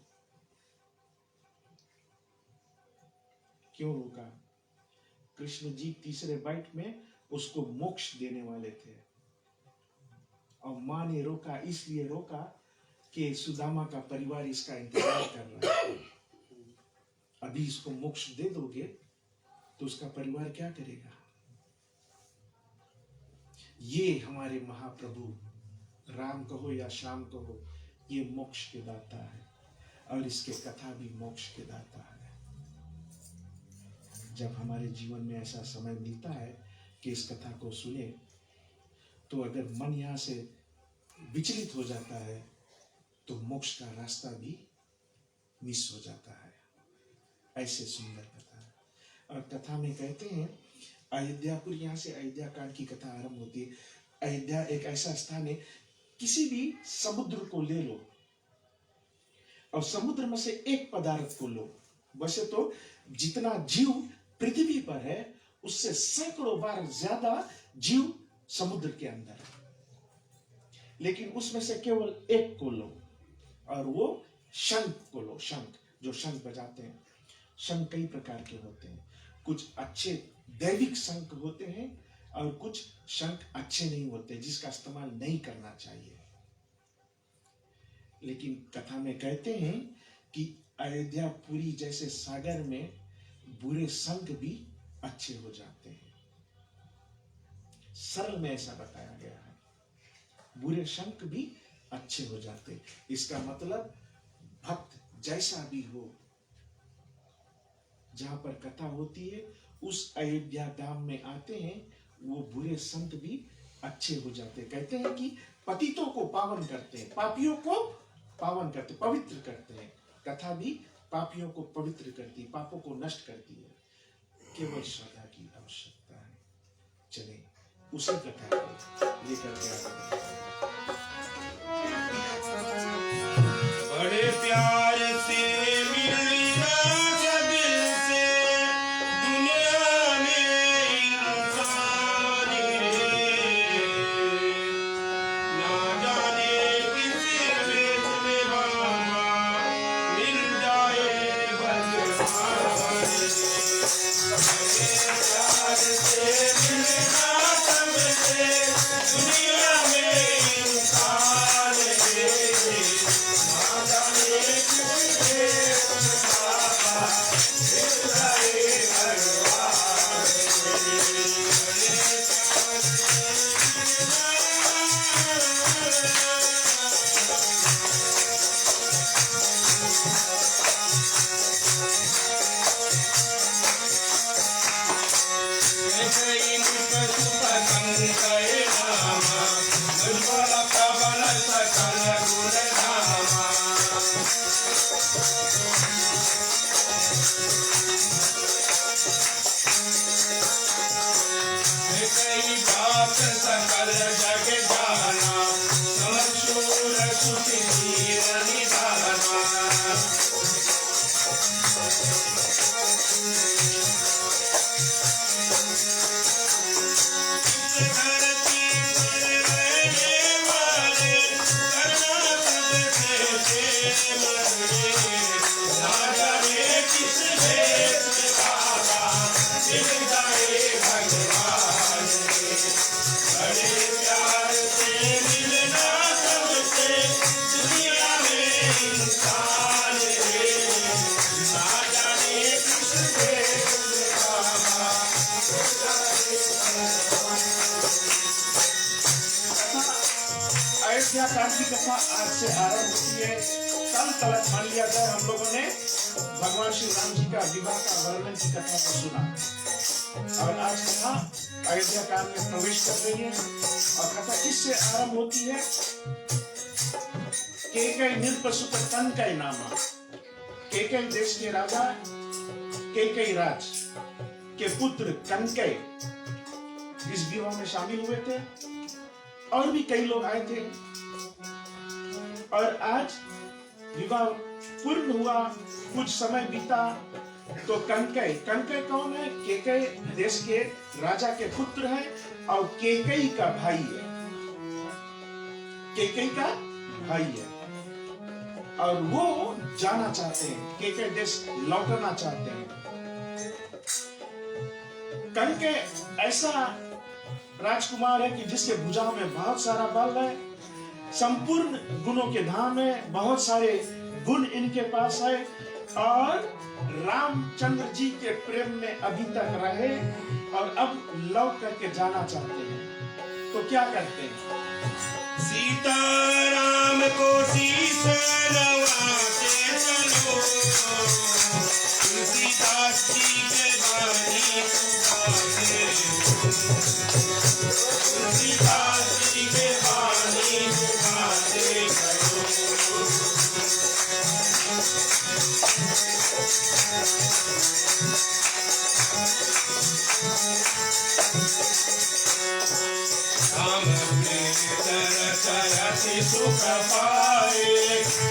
क्यों रोका? कृष्ण जी तीसरे बाइट में उसको मोक्ष देने वाले थे, और मां ने रोका। इसलिए रोका कि सुदामा का परिवार इसका इंतजार कर रहा है। अभी इसको मोक्ष दे दोगे तो उसका परिवार क्या करेगा? ये हमारे महाप्रभु राम कहो या श्याम कहो, ये मोक्ष के दाता है, और इसके कथा भी मोक्ष के दाता है। जब हमारे जीवन में ऐसा समय मिलता है कि इस कथा को सुने, तो अगर मन यहाँ से विचलित हो जाता है, तो मोक्ष का रास्ता भी मिस हो जाता है। ऐसे सुंदर कथा है। और कथा में कहते हैं, अयोध्यापुर, यहाँ से अयोध्या कांड की कथा आरंभ होती है। अयोध्या एक ऐसा स्थान है, किसी भी समुद्र को ले लो और समुद्र में से एक पदार्थ को लो। वैसे तो जितना जीव पृथ्वी पर है, उससे सैकड़ों बार ज्यादा जीव समुद्र के अंदर है, लेकिन उसमें से केवल एक को लो, और वो शंख को लो। शंख, जो शंख बजाते हैं, शंख कई प्रकार के होते हैं। कुछ अच्छे दैविक शंख होते हैं, और कुछ शंख अच्छे नहीं होते, जिसका इस्तेमाल नहीं करना चाहिए। लेकिन कथा में कहते हैं कि अयोध्यापुरी जैसे सागर में बुरे शंख भी अच्छे हो जाते हैं। सरल में ऐसा बताया गया है, बुरे शंख भी अच्छे हो जाते हैं। इसका मतलब भक्त जैसा भी हो, जहां पर कथा होती है, उस अयोध्या धाम में आते हैं, वो बुरे संत भी अच्छे हो जाते हैं। कहते हैं कि पतितों को पावन करते हैं, पापियों को पावन करते, पवित्र करते हैं। कथा भी पापियों को पवित्र करती है, पापों को नष्ट करती है। केवल श्रद्धा की आवश्यकता है। चले उसी कथा को लेकर के आगे। बड़े प्यार से मिलना सबसे दुनिया में इंसान है, ना जाने किस वेश में बाबा मिल जाए भगवान। बड़े प्यार से मिलना सबसे दुनिया में इंसान है, मरने, ना जाने किस देश में बाबा मिल जाए भगवान रे। बड़े प्यार से मिलना सबसे दुनिया में इंसान रे, ना जाने किस देश में बाबा मिल जाए भगवान। अयोध्या कांड की कथा आज से आरंभ होती है। कल तलक मान लिया जाए हम लोगों ने भगवान श्री राम जी का विवाह का वर्णन की कथा को सुना, और आज कथा अयोध्या कांड में प्रवेश कर रही है। और कथा किससे आरंभ होती है? केकई नृपसुत कनकई नामा। केकई देश के राजा केकई राज के पुत्र कनकई इस विवाह में शामिल हुए थे, और भी कई लोग आए थे। और आज विवाह पूर्ण हुआ, कुछ समय बीता तो कनकई कौन है? केकई देश के राजा के पुत्र हैं और केकई का भाई है। केकई का भाई है और वो जाना चाहते हैं, केकई देश लौटना चाहते हैं। कनकई ऐसा राजकुमार है कि जिसके भुजाओं में बहुत सारा बल है, संपूर्ण गुणों के धाम है, बहुत सारे गुण इनके पास है, और रामचंद्र जी के प्रेम में अभी तक रहे और अब लौट करके जाना चाहते हैं। तो क्या करते हैं? सीताराम को शीश नवाते चलो, तुलसीदास जी के बानी सुनाते, तुलसीदास जी के बानी सुनाते चलो। राम के तरस सुख पाए,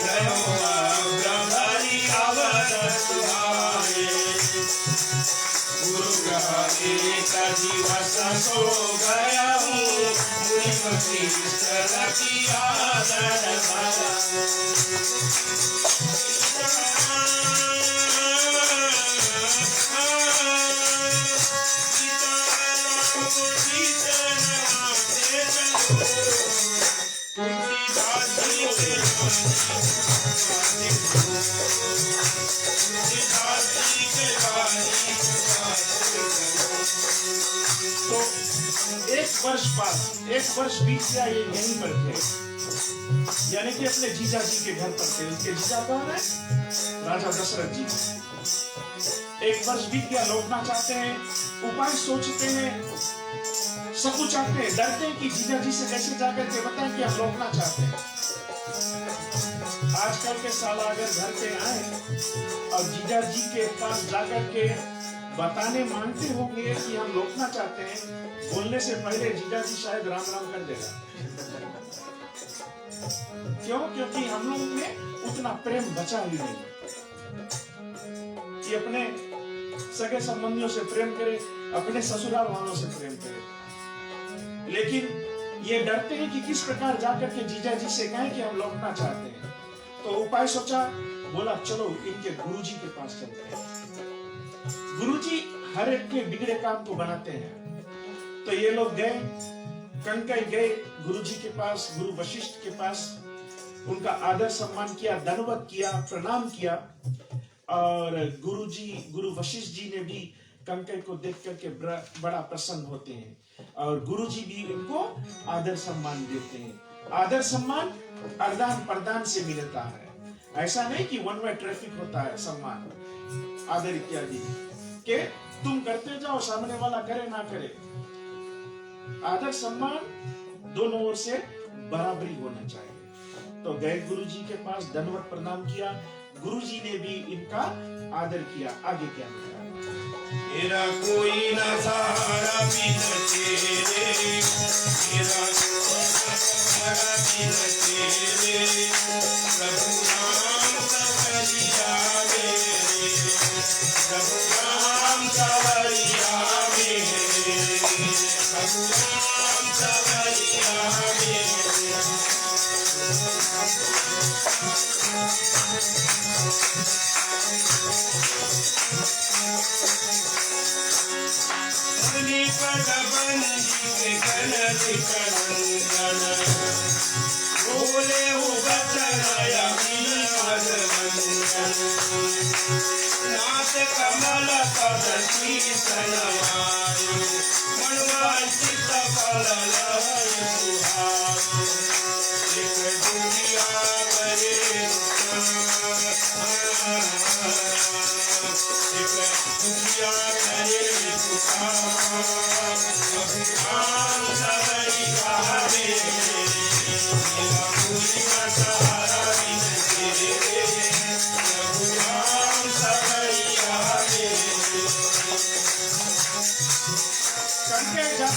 रहो ब्रह्मरी अवध सुहाए। गुरु ग्रह एक दिवस सो गया हूँ, मुनि वशिष्ठ रखी आदर भरा। तो एक वर्ष बीत गया, ये यहीं पर थे, यानी कि अपने जीजा जी के घर पर थे। उनके जीजा कौन है? राजा दशरथ जी। एक वर्ष बीत गया, लौटना चाहते हैं, उपाय सोचते हैं, सब कुछ चाहते हैं, डरते हैं कि जीजा जी से कैसे जाकर के बताएं कि हम लौटना चाहते हैं। आजकल के साला अगर घर पे आए और जीजा जी के पास जाकर के बताने मांगते होंगे कि हम लौटना चाहते हैं, बोलने से पहले जीजा जी शायद राम राम कर देगा। क्यों? क्योंकि हम लोग में उतना प्रेम बचा ही नहीं कि अपने सगे संबंधियों से प्रेम करे, अपने ससुराल वालों से प्रेम करे। लेकिन ये डरते हैं कि किस प्रकार जाकर के जीजा जी से कहें कि हम लौटना चाहते हैं। तो उपाय सोचा, बोला चलो इनके गुरुजी के पास चलते हैं। गुरुजी हर एक के बिगड़े काम को बनाते हैं। तो ये लोग गए, कनकई गए गुरुजी के पास, गुरु वशिष्ठ के पास, उनका आदर सम्मान किया, दंडवत किया, प्रणाम किया। और गुरु वशिष्ठ जी ने भी कनकई को देख करके बड़ा प्रसन्न होते हैं, और गुरुजी भी उनको आदर सम्मान देते हैं। आदर सम्मान आदान प्रदान से मिलता है, ऐसा नहीं कि वन वे ट्रैफिक होता है। सम्मान आदर इत्यादि के तुम करते जाओ, सामने वाला करे ना करे। आदर सम्मान दोनों ओर से बराबरी होना चाहिए। तो गए गुरुजी के पास, दंडवत प्रणाम किया, गुरुजी ने भी इनका आदर किया। आगे क्या बताया? मेरा कोई न सहारा बिन तेरे, मेरा कोई न सहारा बिन तेरे, प्रभु राम सवरिया मेरे, प्रभु राम सवरिया मेरे, प्रभु राम सवरिया मेरे। पद बंदी के गण विकलंदन बोले हो बचनाया पद बंदन नाथ कमल पद शीसनवायो मनवांचित फल लहय सुहायो एक दुनिया करे दुनिया करे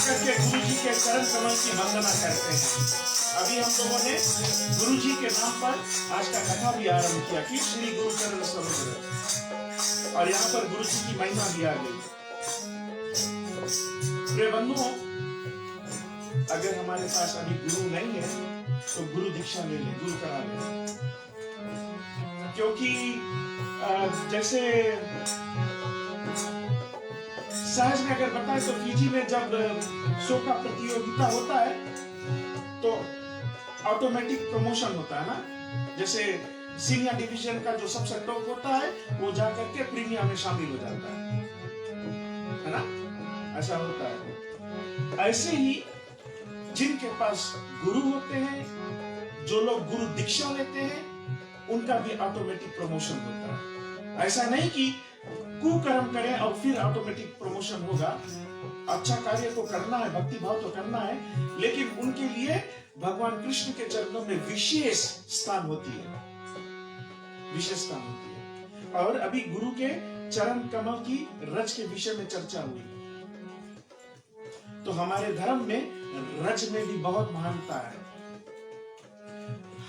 करके गुरु जी के चरण कमल की वंदना करते हैं। अभी हम लोगों ने गुरु जी के नाम पर आज का कथा भी आरंभ किया कि श्री गुरु चरण समुद्र, और यहाँ पर गुरु जी की महिमा भी आ गई। प्रिय बंधुओं, अगर हमारे पास अभी गुरु नहीं है तो गुरु दीक्षा ले लें, गुरु करा लें, क्योंकि जैसे सहज में अगर बताए तो फीजी में जब शो का प्रतियोगिता होता है तो ऑटोमेटिक प्रमोशन होता है ना। जैसे सीनियर डिवीजन का जो सबसे टॉप होता है वो जाकर के प्रीमियम में शामिल हो जाता है ना, ऐसा होता है। ऐसे ही जिनके पास गुरु होते हैं, जो लोग गुरु दीक्षा लेते हैं, उनका भी ऑटोमेटिक प्रमोशन होता है। ऐसा नहीं कि कुकर्म करें और फिर ऑटोमेटिक प्रमोशन होगा। अच्छा कार्य तो करना है, भक्ति भाव तो करना है, लेकिन उनके लिए भगवान कृष्ण के चरणों में विशेष स्थान होती है, विशेष स्थान होती है। और अभी गुरु के चरण कमल की रज के विषय में चर्चा हुई। तो हमारे धर्म में रज में भी बहुत महानता है।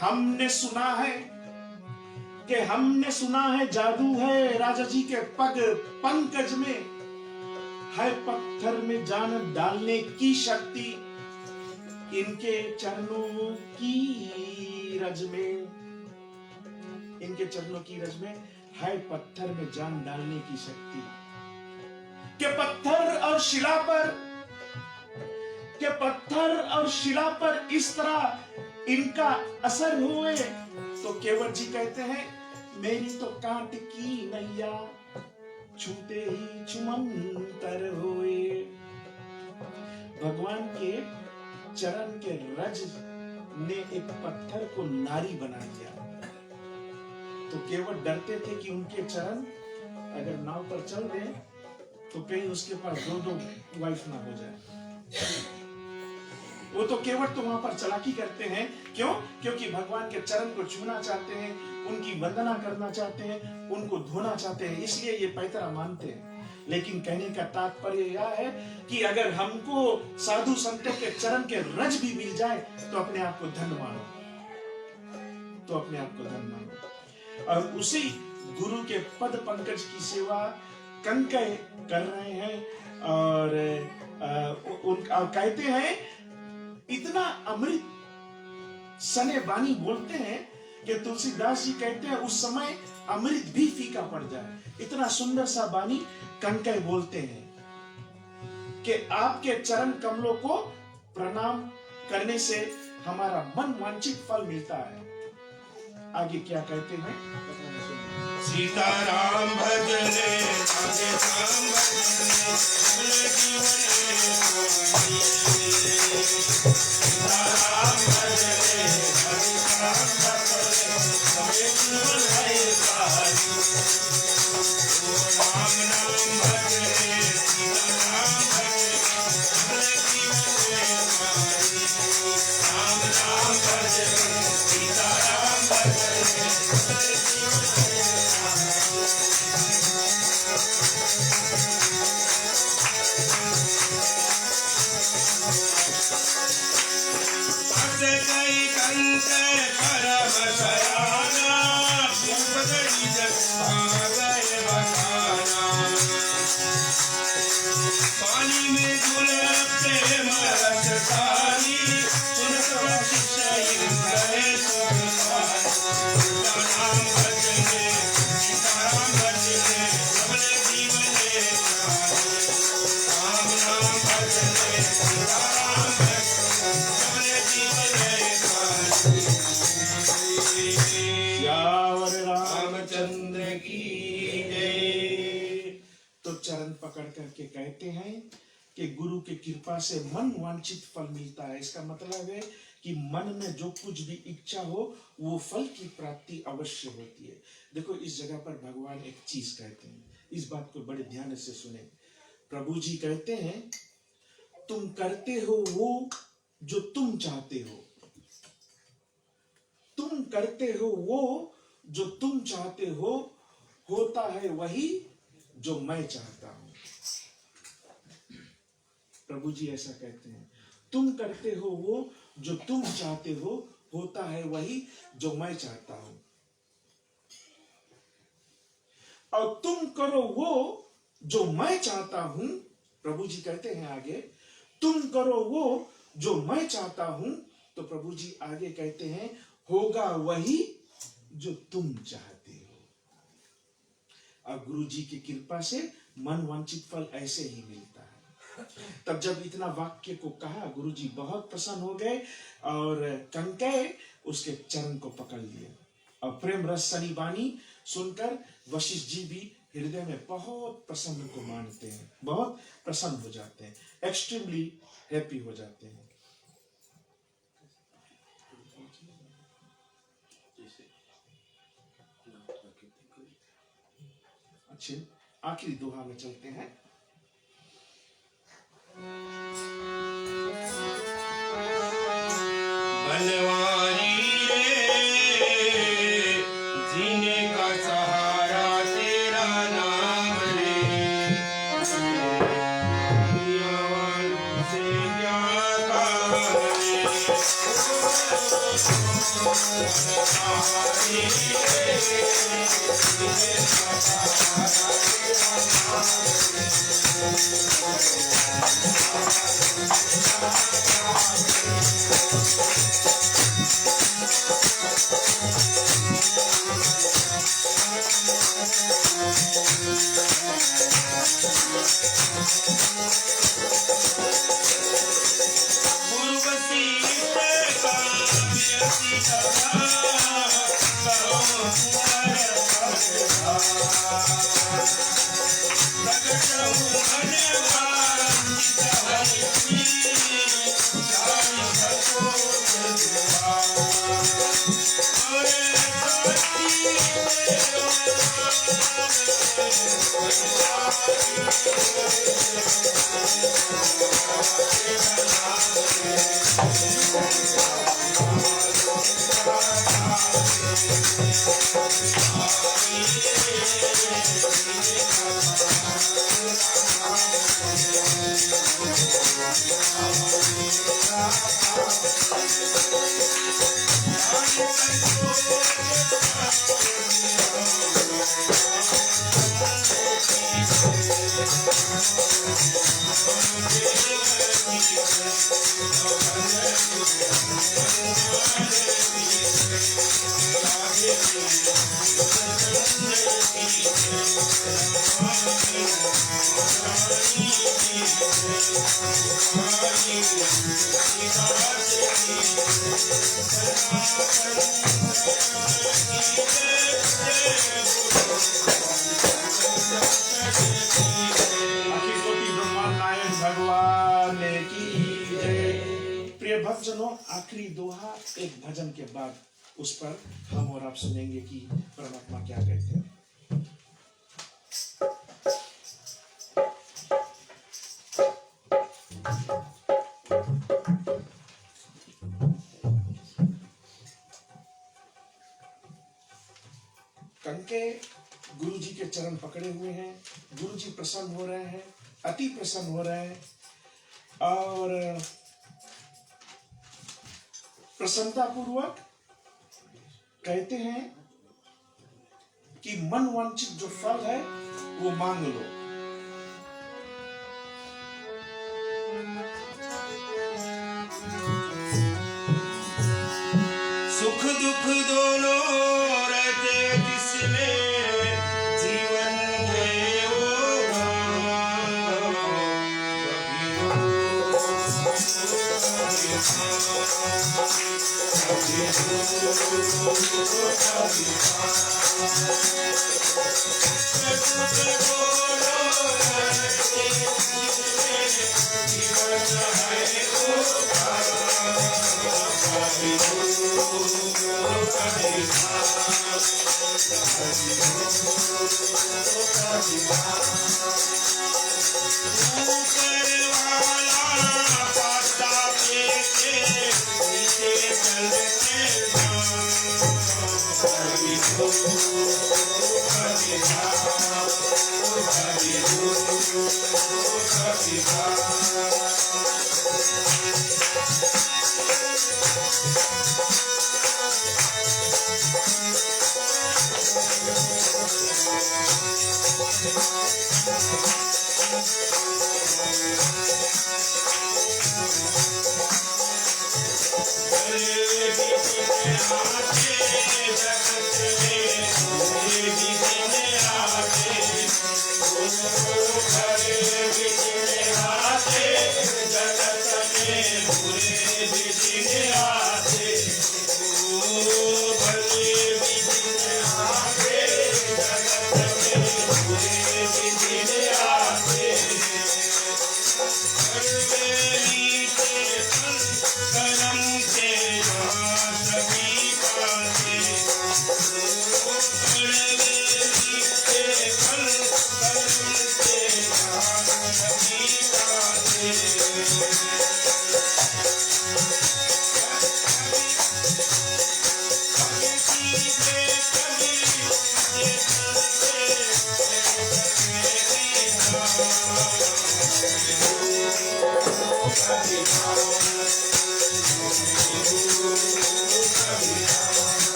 हमने सुना है जादू है राजा जी के पग पंकज में, है पत्थर में जान डालने की शक्ति इनके चरणों की रज में, इनके चरणों की रज में है पत्थर में जान डालने की शक्ति। के पत्थर और शिला पर इस तरह इनका असर हुए तो केवट जी कहते हैं, मेरी तो कांट की नैया छूते ही छुमंतर होए। भगवान के चरण के रज ने एक पत्थर को नारी बना दिया। तो केवट डरते थे कि उनके चरण अगर नाव पर चल रहे तो कहीं उसके पास दो वाइफ ना हो जाए। वो तो केवट तो वहां पर चालाकी करते हैं। क्यों? क्योंकि भगवान के चरण को छूना चाहते हैं, उनकी वंदना करना चाहते हैं, उनको धोना चाहते हैं, इसलिए ये पैतरा मानते हैं। लेकिन कहने का तात्पर्य यह है कि अगर हमको साधु संतों के चरण के रज भी मिल जाए तो अपने आप को धन्य मानो, तो अपने आप को धन्य मानो। और उसी गुरु के पद पंकज की सेवा कंकय कर रहे हैं। और कहते हैं इतना अमृत सने वाणी बोलते हैं कि तुलसीदास जी कहते हैं उस समय अमृत भी फीका पड़ जाए, इतना सुंदर सा वाणी कंकय बोलते हैं कि आपके चरण कमलों को प्रणाम करने से हमारा मन वांछित फल मिलता है। आगे क्या कहते हैं? सीताराम भजने राधे श्याम भजने सीताराम भजने राधे श्याम भजने हमें जीवन है सारी। राम नाम भजने सीताराम भजने हमें जीवन है सारी। राम नाम भजने सीताराम भजने हमें जीवन है गई कंकर परम सयाना उपगई गए बखाना। पानी में घुलते मरस तारी सुन शिष्य गए सुन नाम भजने और रामचंद्र की जय। तो चरण पकड़ करके कहते हैं कि गुरु की कृपा से मन वांछित फल मिलता है। इसका मतलब है कि मन में जो कुछ भी इच्छा हो वो फल की प्राप्ति अवश्य होती है। देखो इस जगह पर भगवान एक चीज कहते हैं, इस बात को बड़े ध्यान से सुने। प्रभु जी कहते हैं तुम करते हो वो जो तुम चाहते हो, तुम करते हो वो जो तुम चाहते हो, होता है वही जो मैं चाहता हूं। प्रभु जी ऐसा कहते हैं, तुम करते हो वो जो तुम चाहते हो, होता है वही जो मैं चाहता हूं। और तुम करो वो जो मैं चाहता हूं। प्रभु जी कहते हैं आगे, तुम करो वो जो मैं चाहता हूं। तो प्रभु जी आगे कहते हैं, होगा वही जो तुम चाहते हो। और गुरु जी की कृपा से मन वांछित फल ऐसे ही मिलता है। तब जब इतना वाक्य को कहा, गुरु जी बहुत प्रसन्न हो गए और कंकय उसके चरण को पकड़ लिए। और प्रेम रस सनी वाणी सुनकर वशिष्ठ जी भी हृदय में बहुत प्रसन्न को मानते हैं, बहुत प्रसन्न हो जाते हैं, एक्सट्रीमली हैप्पी हो जाते हैं। अच्छे आखिरी दोहा में चलते हैं। बनवारी रे जीने का सहारा तेरा नाम रे, दुनिया वालों से क्या काम रे। बनवारी रे जीने का सहारा तेरा नाम भक्तजनों, आखिरी दोहा एक भजन के बाद उस पर हम और आप सुनेंगे कि परमात्मा क्या कहते हैं। कंके गुरु जी के चरण पकड़े हुए हैं, गुरु जी प्रसन्न हो रहे हैं, अति प्रसन्न हो रहे हैं और प्रसन्नता पूर्वक कहते हैं कि मन वांछित जो फल है वो मांग लो। सुख दुख दोनों रहते जिसमें जीवन है वो कभी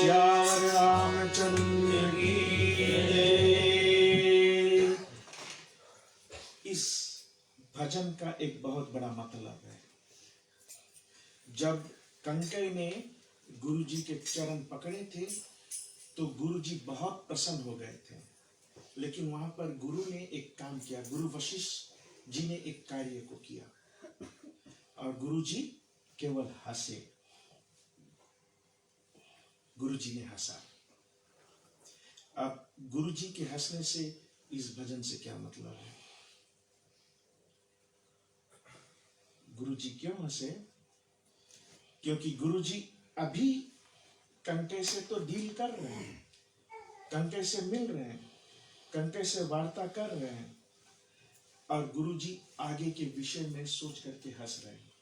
श्याम रामचंद्र की जय। इस भजन का एक बहुत बड़ा मतलब है। जब कंकई ने गुरुजी के चरण पकड़े थे तो गुरुजी बहुत प्रसन्न हो गए थे, लेकिन वहां पर गुरु ने एक काम किया। गुरु वशिष्ठ जी ने एक कार्य को किया और गुरुजी केवल हंसे। गुरुजी ने हंसा। अब गुरुजी के हंसने से इस भजन से क्या मतलब है? गुरुजी क्यों हंसे? क्योंकि गुरुजी अभी कंकई से तो डील कर रहे हैं, कंकई से मिल रहे हैं, कंकई से वार्ता कर रहे हैं और गुरुजी आगे के विषय में सोच करके हंस रहे हैं।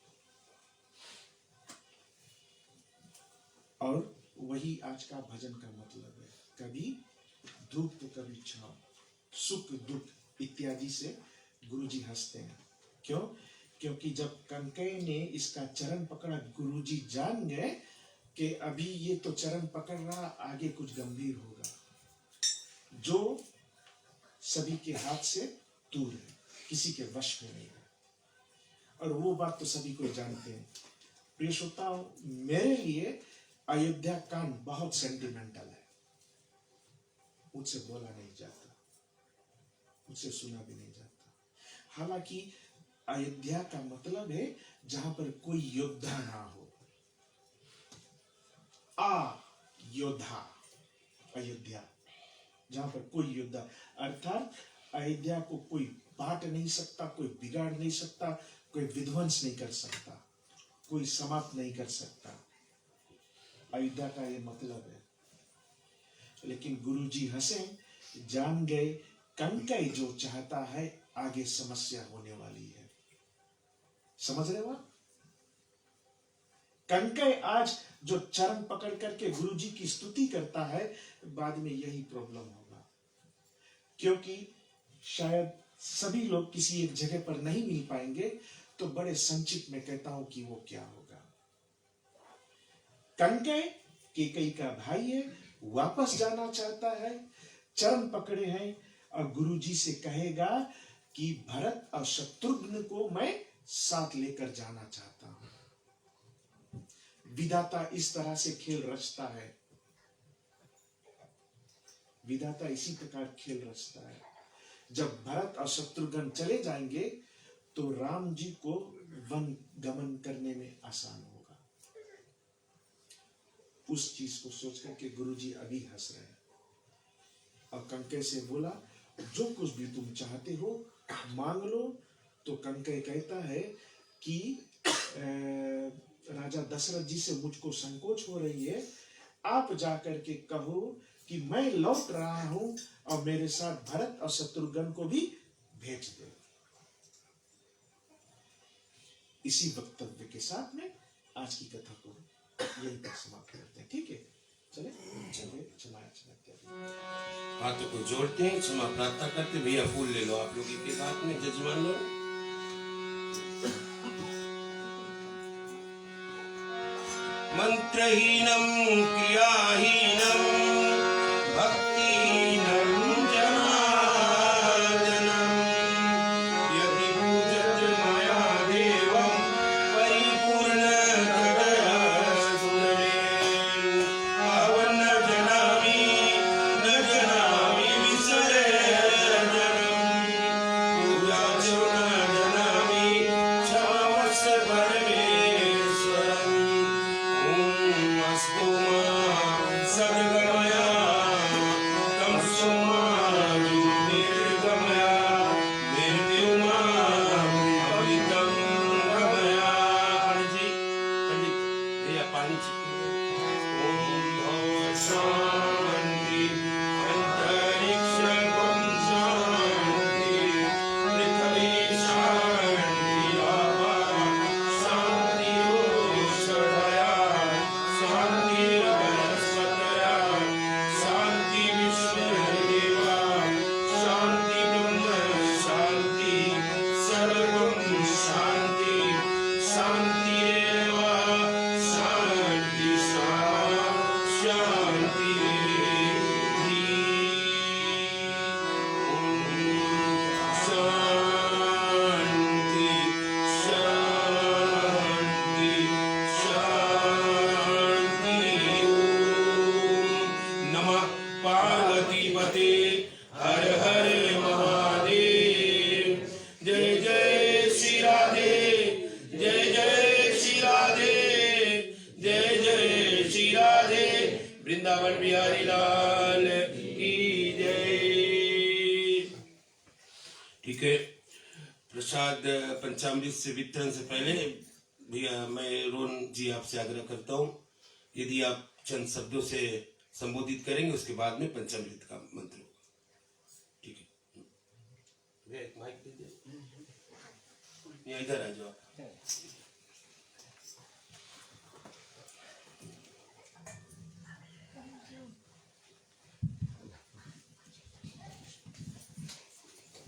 और वही आज का भजन का मतलब है। कभी धूप तो कभी छांव, सुख दुख इत्यादि से गुरुजी हंसते हैं। क्यों? क्योंकि जब कनकई ने इसका चरण पकड़ा, गुरुजी जान गए कि अभी ये तो चरण पकड़ रहा, आगे कुछ गंभीर होगा जो सभी के हाथ से दूर है, किसी के वश में नहीं है। और वो बात तो सभी को जानते हैं। प्रिय श्रोताओं, मेरे लिए अयोध्या कांड बहुत सेंटिमेंटल है। मुझसे बोला नहीं जाता, मुझसे सुना भी नहीं जाता। हालांकि अयोध्या का मतलब है जहां पर कोई योद्धा ना हो। योद्धा अयोध्या, जहां पर कोई योद्धा, अर्थात अयोध्या को कोई बांट नहीं सकता, कोई बिगाड़ नहीं सकता, कोई विध्वंस नहीं कर सकता, कोई समाप्त नहीं कर सकता। अयोध्या का ये मतलब है। लेकिन गुरुजी हंसे, जान गए कनकई जो चाहता है आगे समस्या होने वाली है। समझ रहे हो आप? कनकई आज जो चरण पकड़ करके गुरुजी की स्तुति करता है, बाद में यही प्रॉब्लम होगा। क्योंकि शायद सभी लोग किसी एक जगह पर नहीं मिल पाएंगे, तो बड़े संक्षिप्त में कहता हूं कि वो क्या होगा। कनकई केकई का भाई है, वापस जाना चाहता है, चरण पकड़े हैं और गुरुजी से कहेगा कि भरत और शत्रुघ्न को मैं साथ लेकर जाना चाहता हूं। विधाता इस तरह से खेल रचता है, विधाता इसी प्रकार खेल रचता है। जब भरत और शत्रुघ्न चले जाएंगे तो राम जी को वन गमन करने में आसान होगा। उस चीज को सोच करके गुरुजी अभी हंस रहे हैं। और कनकई से बोला, जो कुछ भी तुम चाहते हो मांग लो। तो कनकई कहता है कि राजा दशरथ जी से मुझको संकोच हो रही है, आप जाकर के कहो कि मैं लौट रहा हूं और मेरे साथ भरत और शत्रुघ्न को भी भेज दो। इसी वक्तव्य के साथ में आज की कथा को यही पर समाप्त करते हैं। ठीक है, चले चले क्षमा करते हैं, हाथों को जोड़ते हैं, क्षमा प्रार्थना करते। भैया फूल ले लो आप लोग के साथ में, जजमान लोग। मंत्रहीनम क्रियाहीनम भक्तिहीनम जनार्दनम यदि पूजत मया देवं परिपूर्णतया सुरमे अवन न जनामि विसर्जनम पूजा च न जनामि क्षमस्व परमेश्वरम् अस्तु मा सद्गमया तं सोमा निर्गमया निर्व्योमा अमृतं गमया। पंडित भैया पानी ओम शांति अंतरिक्षं शांति पृथ्वी शांति शांति ओषधया शांति वनस्पतया शांति विश्वदेवा शांति ब्रह्म शांति सर्वं शांति शांतिरेव शांति शांति शांति शांति शांति। नमः पार्वतीपते हर हर महादेव। जय जय श्री राधे, जय जय श्री राधे, जय जय श्री राधे। वृंदावन बिहारी लाल की जय। ठीक है, प्रसाद पंचामृत से वितरण से पहले भैया मैं रोन जी आपसे आग्रह करता हूँ, यदि आप चंद शब्दों से संबोधित करेंगे, उसके बाद में पंचामृत का मंत्र होगा। ठीक है भैया, एक माइक दे दीजिए। यहाँ इधर आ जाओ।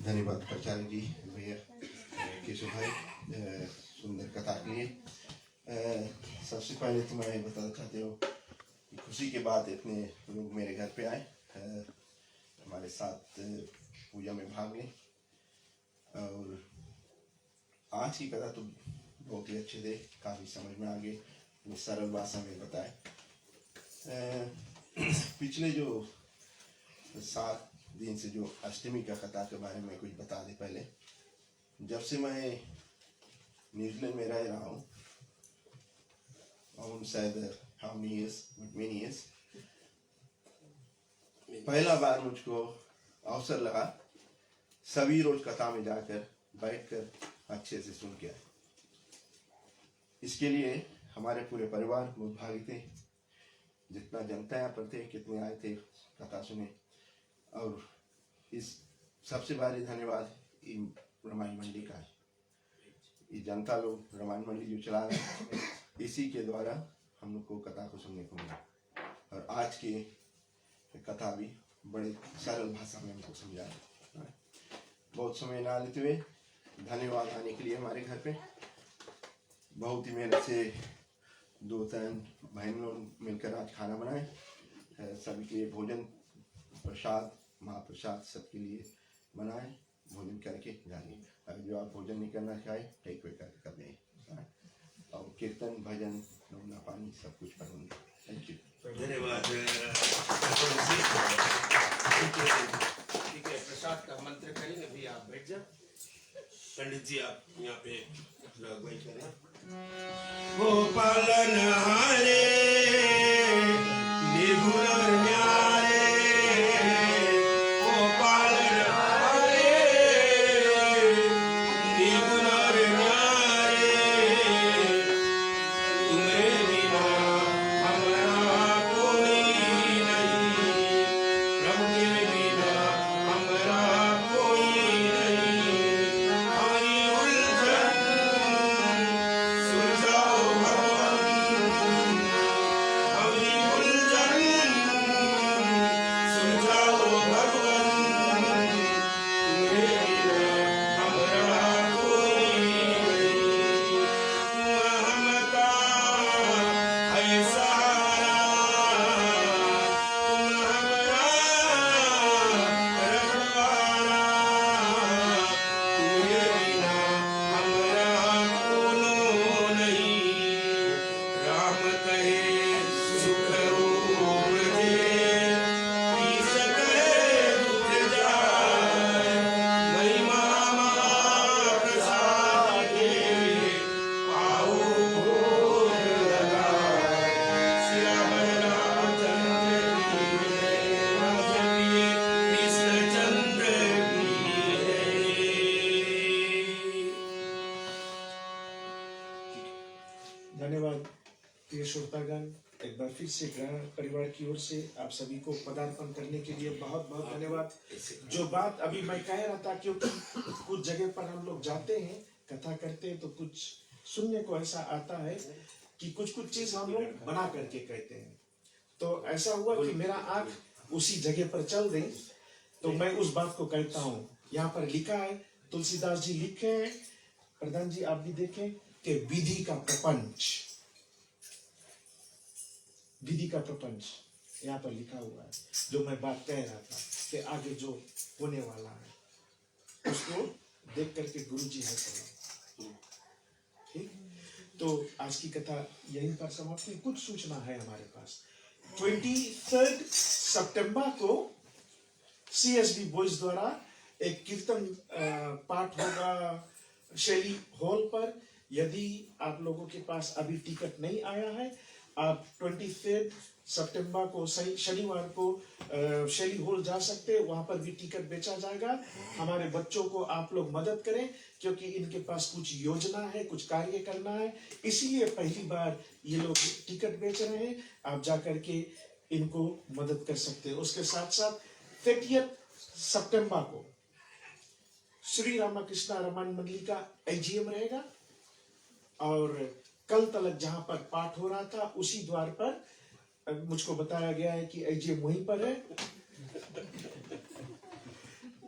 धन्यवाद प्राचार्य जी, भैया केशव भाई। सुंदर कथा के लिए। सबसे पहले तो मैं बताना चाहती हूँ कि खुशी के बाद इतने लोग मेरे घर पे आए, हमारे साथ पूजा में भाग लें। और आज की कथा तो बहुत ही अच्छे थे, काफ़ी समझ में आ गए, वो सरल भाषा में बताए। पिछले जो 7 दिन से जो अष्टमी का कथा के बारे में कुछ बता दे। पहले जब से मैं न्यूजीलैंड में रह रहा हूँ, और शायद how many years, but many years, पहला बार मुझको अवसर लगा सभी रोज कथा में जाकर बैठकर अच्छे से सुन के आए। इसके लिए हमारे पूरे परिवार बहुत भागी थे, जितना जनता यहाँ पर थे, कितने आए थे कथा सुने। और इस सबसे भारी धन्यवाद रामायण मंडी का है। ये जनता लोग रामायण मंडी जो चला रहे हैं, इसी के द्वारा हम लोग को कथा को सुनने को मिला। और आज की कथा भी बड़े सरल भाषा में हमको समझाया। बहुत समय ना लेते हुए धन्यवाद आने के लिए हमारे घर पे। बहुत ही मेहनत से 2-3 बहन लोग मिलकर आज खाना बनाए, सभी के लिए भोजन, प्रसाद, महाप्रसाद सबके लिए बनाए, भोजन करके जाइए। अगर जो आप भोजन नहीं करना चाहे टेक वे करके कर दें। और कीर्तन, भजन, नौना पानी सब कुछ पढ़ूंगे। Thank you. धन्यवाद। ठीक है, प्रसाद का मंत्र करेंगे। अभी आप बैठ जाओ। पंडित जी आप यहाँ पे अगुवाई करें। गोपालन हारे निर्गुण और न्यारे, गोपालन हारे निर्गुण और न्यारे, तुम्हें बिना हमारा कोई नहीं, प्रभु के बिना हमारा कोई नहीं। हमारी उलझन सुलझाओ भगवान, हमारी उलझन सुलझाओ भगवान, तुम्हें बिना हमारा कोई नहीं। तुम हमका है सहारा, तुम हमारा रखवाला, तुम्हें बिना हमारा कोनो नहीं। राम कहे सुख उपजे, ईश कहे दुख जाए, महिमा प्रसाद के पाओ भोग लगाए। सिया रामचंद्र की जय, रामचंद्र कृष्णचंद्र की जय। धन्यवाद प्रिय श्रोतागण। एक बार फिर से ग्रह परिवार की ओर से आप सभी को पदार्पण करने के लिए बहुत बहुत धन्यवाद। जो बात अभी मैं कह रहा था, क्योंकि कुछ जगह पर हम लोग जाते हैं, कथा करते हैं, तो कुछ सुनने को ऐसा आता है कि कुछ कुछ चीज हम लोग बना करके कहते हैं। तो ऐसा हुआ कि मेरा आंख उसी जगह पर चल गई, तो मैं उस बात को कहता हूँ। यहाँ पर लिखा है, तुलसीदास जी लिखे हैं, प्रधान जी आप भी देखें, कि विधि का प्रपंच, विधि का प्रपंच यहाँ पर लिखा हुआ है। जो मैं बात कह रहा था कि आगे जो होने वाला है उसको देख करके गुरु जी है करो। ठीक, तो आज की कथा यहीं पर समाप्त हुई। कुछ सूचना है हमारे पास। 23 सितंबर को CSB बॉयज द्वारा एक कीर्तन पाठ होगा शैली हॉल पर। यदि आप लोगों के पास अभी टिकट नहीं आया है, आप 23 सितंबर को शनिवार को शैली हॉल जा सकते हैं, वहां पर भी टिकट बेचा जाएगा। हमारे बच्चों को आप लोग मदद करें, क्योंकि इनके पास कुछ योजना है, कुछ कार्य करना है, इसीलिए पहली बार ये लोग टिकट बेच रहे हैं। आप जाकर के इनको मदद कर सकते हैं। उसके साथ साथ 30 सितंबर को श्री रामकृष्ण रामायण मंडली का AGM रहेगा, और कल तलक जहां पर पाठ हो रहा था उसी द्वार पर मुझको बताया गया है कि AGM वहीं पर है।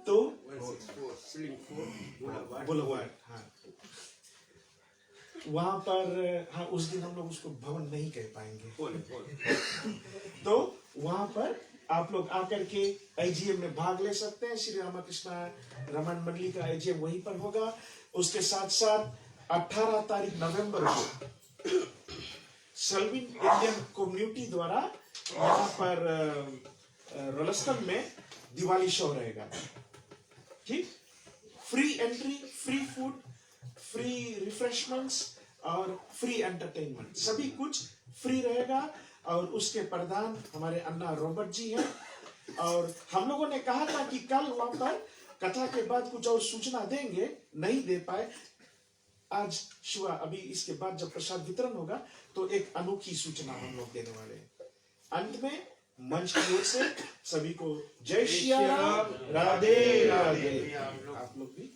तो बुलवार्ड, हाँ, वहां पर हाँ उस दिन हम लोग उसको भवन नहीं कह पाएंगे, बोले तो वहां पर आप लोग आकर के आईजीएम में भाग ले सकते हैं। श्री रामकृष्ण रमन मंडली का आईजीएम वहीं पर होगा। उसके साथ साथ 18 तारीख नवंबर को सल्विन इंडियन कम्युनिटी द्वारा यहाँ पर रोलस्टन में दिवाली शो रहेगा। ठीक, free entry, free food, free refreshments और फ्री एंटरटेनमेंट, सभी कुछ फ्री रहेगा। और उसके प्रधान हमारे अन्ना रॉबर्ट जी हैं। और हम लोगों ने कहा था कि कल वहां पर कथा के बाद कुछ और सूचना देंगे, नहीं दे पाए। आज शुआ अभी इसके बाद जब प्रसाद वितरण होगा तो एक अनोखी सूचना हम लोग देने वाले हैं। अंत में मंच की ओर से सभी को जय श्री राम, राधे राधे। आप लोग भी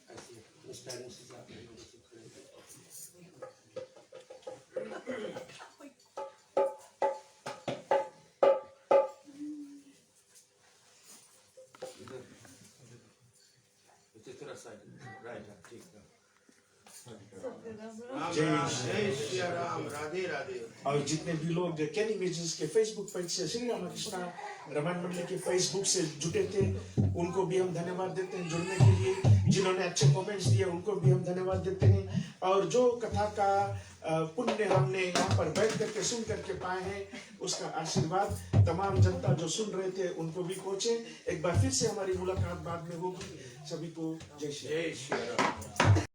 जय श्री राम, राधे राधे। और जितने भी लोग कैन इमेजेस के फेसबुक पेज से श्री रामकृष्ण रमन मंडली के फेसबुक से जुटे थे, उनको भी हम धन्यवाद देते हैं जुड़ने के लिए। जिन्होंने अच्छे कमेंट्स दिए उनको भी हम धन्यवाद देते हैं। और जो कथा का पुण्य हमने यहाँ पर बैठ करके सुन करके पाए हैं, उसका आशीर्वाद तमाम जनता जो सुन रहे थे उनको भी पहुंचे। एक बार फिर से हमारी मुलाकात बाद में होगी। सभी को जय श्री राम।